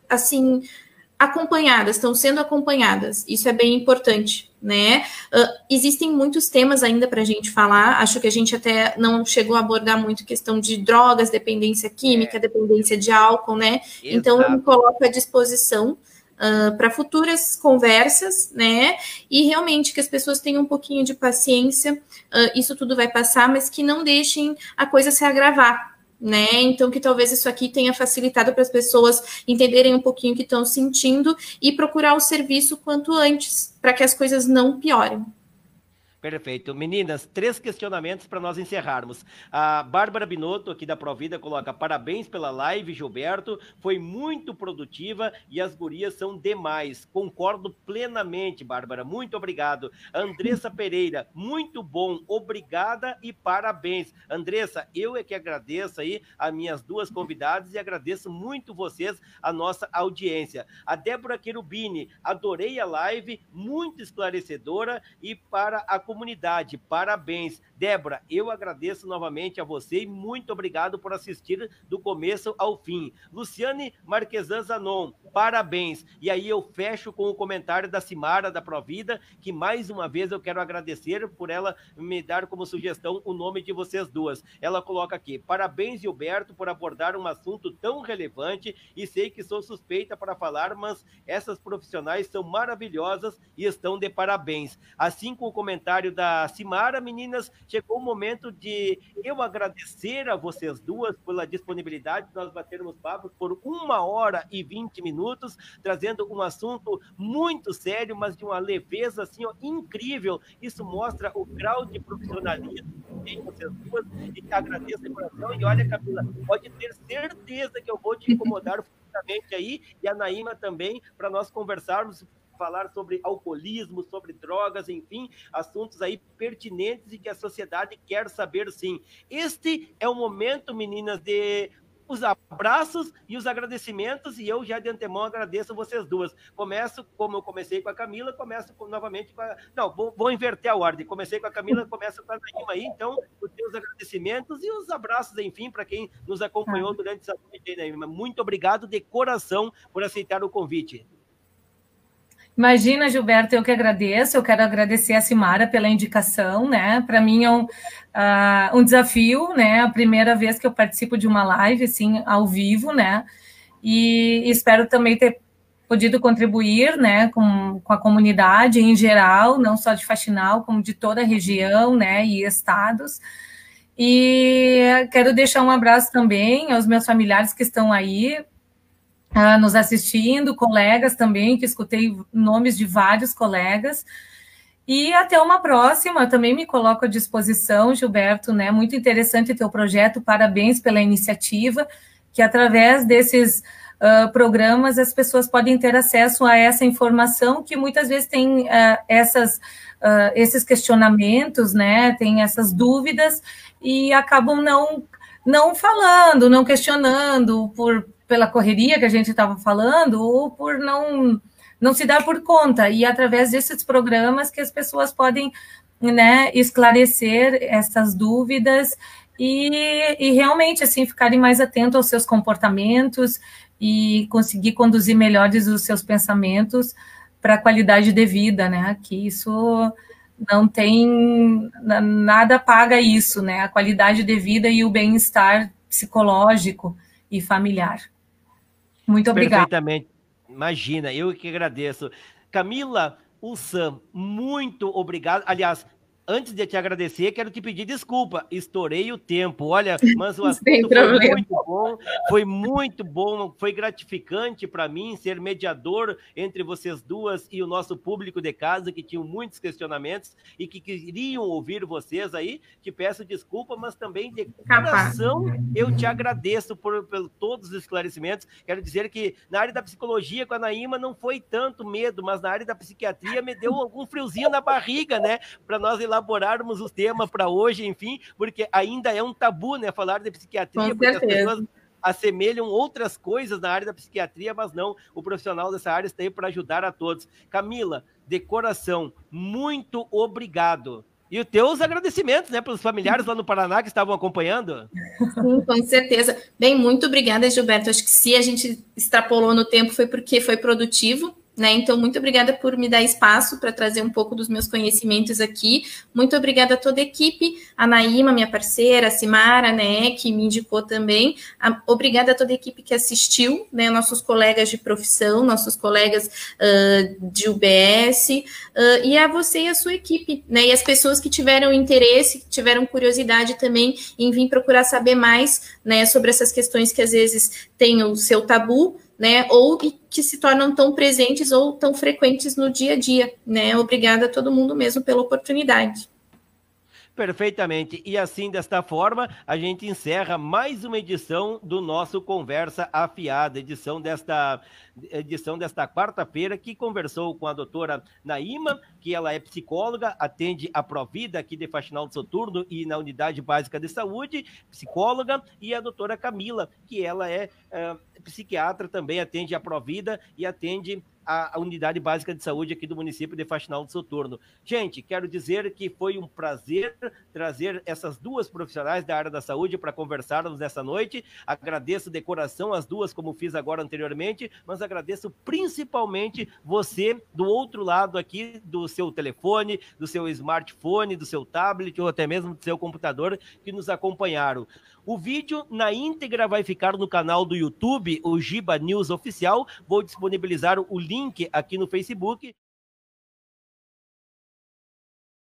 assim, acompanhadas, estão sendo acompanhadas. Isso é bem importante, né? Existem muitos temas ainda para a gente falar. Acho que a gente até não chegou a abordar muito questão de drogas, dependência química, dependência de álcool, né? Exato. Então, eu me coloco à disposição para futuras conversas, né? E realmente que as pessoas tenham um pouquinho de paciência. Isso tudo vai passar, mas que não deixem a coisa se agravar, né? Então, que talvez isso aqui tenha facilitado para as pessoas entenderem um pouquinho o que estão sentindo e procurar o serviço quanto antes, para que as coisas não piorem. Perfeito. Meninas, 3 questionamentos para nós encerrarmos. A Bárbara Binotto, aqui da Provida, coloca: parabéns pela live, Gilberto, foi muito produtiva e as gurias são demais. Concordo plenamente, Bárbara, muito obrigado. Andressa Pereira, muito bom, obrigada e parabéns. Andressa, eu é que agradeço aí as minhas 2 convidadas e agradeço muito vocês, a nossa audiência. A Débora Querubini, adorei a live, muito esclarecedora e para a comunidade. Parabéns. Débora, eu agradeço novamente a você e muito obrigado por assistir do começo ao fim. Luciane Marquesan Zanon, parabéns. E aí eu fecho com o comentário da Simara da Provida, que mais uma vez eu quero agradecer por ela me dar como sugestão o nome de vocês duas. Ela coloca aqui: parabéns, Gilberto, por abordar um assunto tão relevante, e sei que sou suspeita para falar, mas essas profissionais são maravilhosas e estão de parabéns. Assim, com o comentário da Simara, meninas, chegou o momento de eu agradecer a vocês duas pela disponibilidade de nós batermos papo por 1h20, trazendo um assunto muito sério, mas de uma leveza assim, ó, incrível. Isso mostra o grau de profissionalismo que tem vocês duas, e agradeço de coração. E olha, Camila, pode ter certeza que eu vou te incomodar futuramente aí, e a Naíma também, para nós conversarmos, falar sobre alcoolismo, sobre drogas, enfim, assuntos aí pertinentes e que a sociedade quer saber, sim. Este é o momento, meninas, de os abraços e os agradecimentos, e eu já de antemão agradeço vocês duas. Começo, como eu comecei com a Camila, começo novamente com a... Não, vou inverter a ordem. Comecei com a Camila, começo com a Naíma aí, então, os teus agradecimentos e os abraços, enfim, para quem nos acompanhou durante essa noite, Naíma. Muito obrigado de coração por aceitar o convite. Imagina, Gilberto, eu que agradeço. Eu quero agradecer a Simara pela indicação, né? Para mim é um desafio, né? A primeira vez que eu participo de uma live, assim, ao vivo, né? E espero também ter podido contribuir, né, com a comunidade em geral, não só de Faxinal, como de toda a região, né, e estados. E quero deixar um abraço também aos meus familiares que estão aí, nos assistindo, colegas também, que escutei nomes de vários colegas, e até uma próxima. Também me coloco à disposição, Gilberto, né, muito interessante teu projeto, parabéns pela iniciativa, que através desses programas as pessoas podem ter acesso a essa informação, que muitas vezes tem esses questionamentos, né, tem essas dúvidas, e acabam não falando, não questionando, pela correria que a gente estava falando, ou por não se dar por conta. E através desses programas que as pessoas podem, né, esclarecer essas dúvidas e realmente assim ficarem mais atentos aos seus comportamentos e conseguir conduzir melhores os seus pensamentos para a qualidade de vida, né? Que isso não tem, nada paga isso, né? A qualidade de vida e o bem-estar psicológico e familiar. Muito obrigada. Perfeitamente. Imagina, eu que agradeço. Camila Ussan, muito obrigado. Aliás, Antes de te agradecer, quero te pedir desculpa, estourei o tempo. Olha, mas o assunto foi muito bom, foi gratificante para mim ser mediador entre vocês duas e o nosso público de casa, que tinham muitos questionamentos e que queriam ouvir vocês aí. Te peço desculpa, mas também de coração eu te agradeço por todos os esclarecimentos. Quero dizer que na área da psicologia com a Naíma não foi tanto medo, mas na área da psiquiatria me deu algum friozinho na barriga, né? Para nós elaborarmos os temas para hoje, enfim, porque ainda é um tabu, né, falar de psiquiatria, porque as pessoas assemelham outras coisas na área da psiquiatria, mas não, o profissional dessa área está aí para ajudar a todos. Camila, de coração, muito obrigado. E os teus agradecimentos, né, pelos familiares lá no Paraná que estavam acompanhando. Sim, com certeza. Bem, muito obrigada, Gilberto. Acho que se a gente extrapolou no tempo foi porque foi produtivo, né? Então, muito obrigada por me dar espaço para trazer um pouco dos meus conhecimentos aqui. Muito obrigada a toda a equipe, a Naíma, minha parceira, a Simara, né, que me indicou também. Obrigada a toda a equipe que assistiu, né, nossos colegas de profissão, nossos colegas de UBS, e a você e a sua equipe, né, e as pessoas que tiveram interesse, que tiveram curiosidade também em vir procurar saber mais, né, sobre essas questões que às vezes têm o seu tabu, né, ou que se tornam tão presentes ou tão frequentes no dia a dia, né? Obrigada a todo mundo mesmo pela oportunidade. Perfeitamente. E assim, desta forma, a gente encerra mais uma edição do nosso Conversa Afiada, edição desta quarta-feira, que conversou com a doutora Naíma, que ela é psicóloga, atende a Provida aqui de Faxinal do Soturno e na Unidade Básica de Saúde, psicóloga, e a doutora Camila, que ela é psiquiatra, também atende a Provida e atende a Unidade Básica de Saúde aqui do município de Faxinal do Soturno. Gente, quero dizer que foi um prazer trazer essas duas profissionais da área da saúde para conversarmos nessa noite. Agradeço de coração as duas, como fiz agora anteriormente, mas agradeço principalmente você do outro lado aqui do seu telefone, do seu smartphone, do seu tablet ou até mesmo do seu computador que nos acompanharam. O vídeo na íntegra vai ficar no canal do YouTube, o Giba News Oficial. Vou disponibilizar o link aqui no Facebook.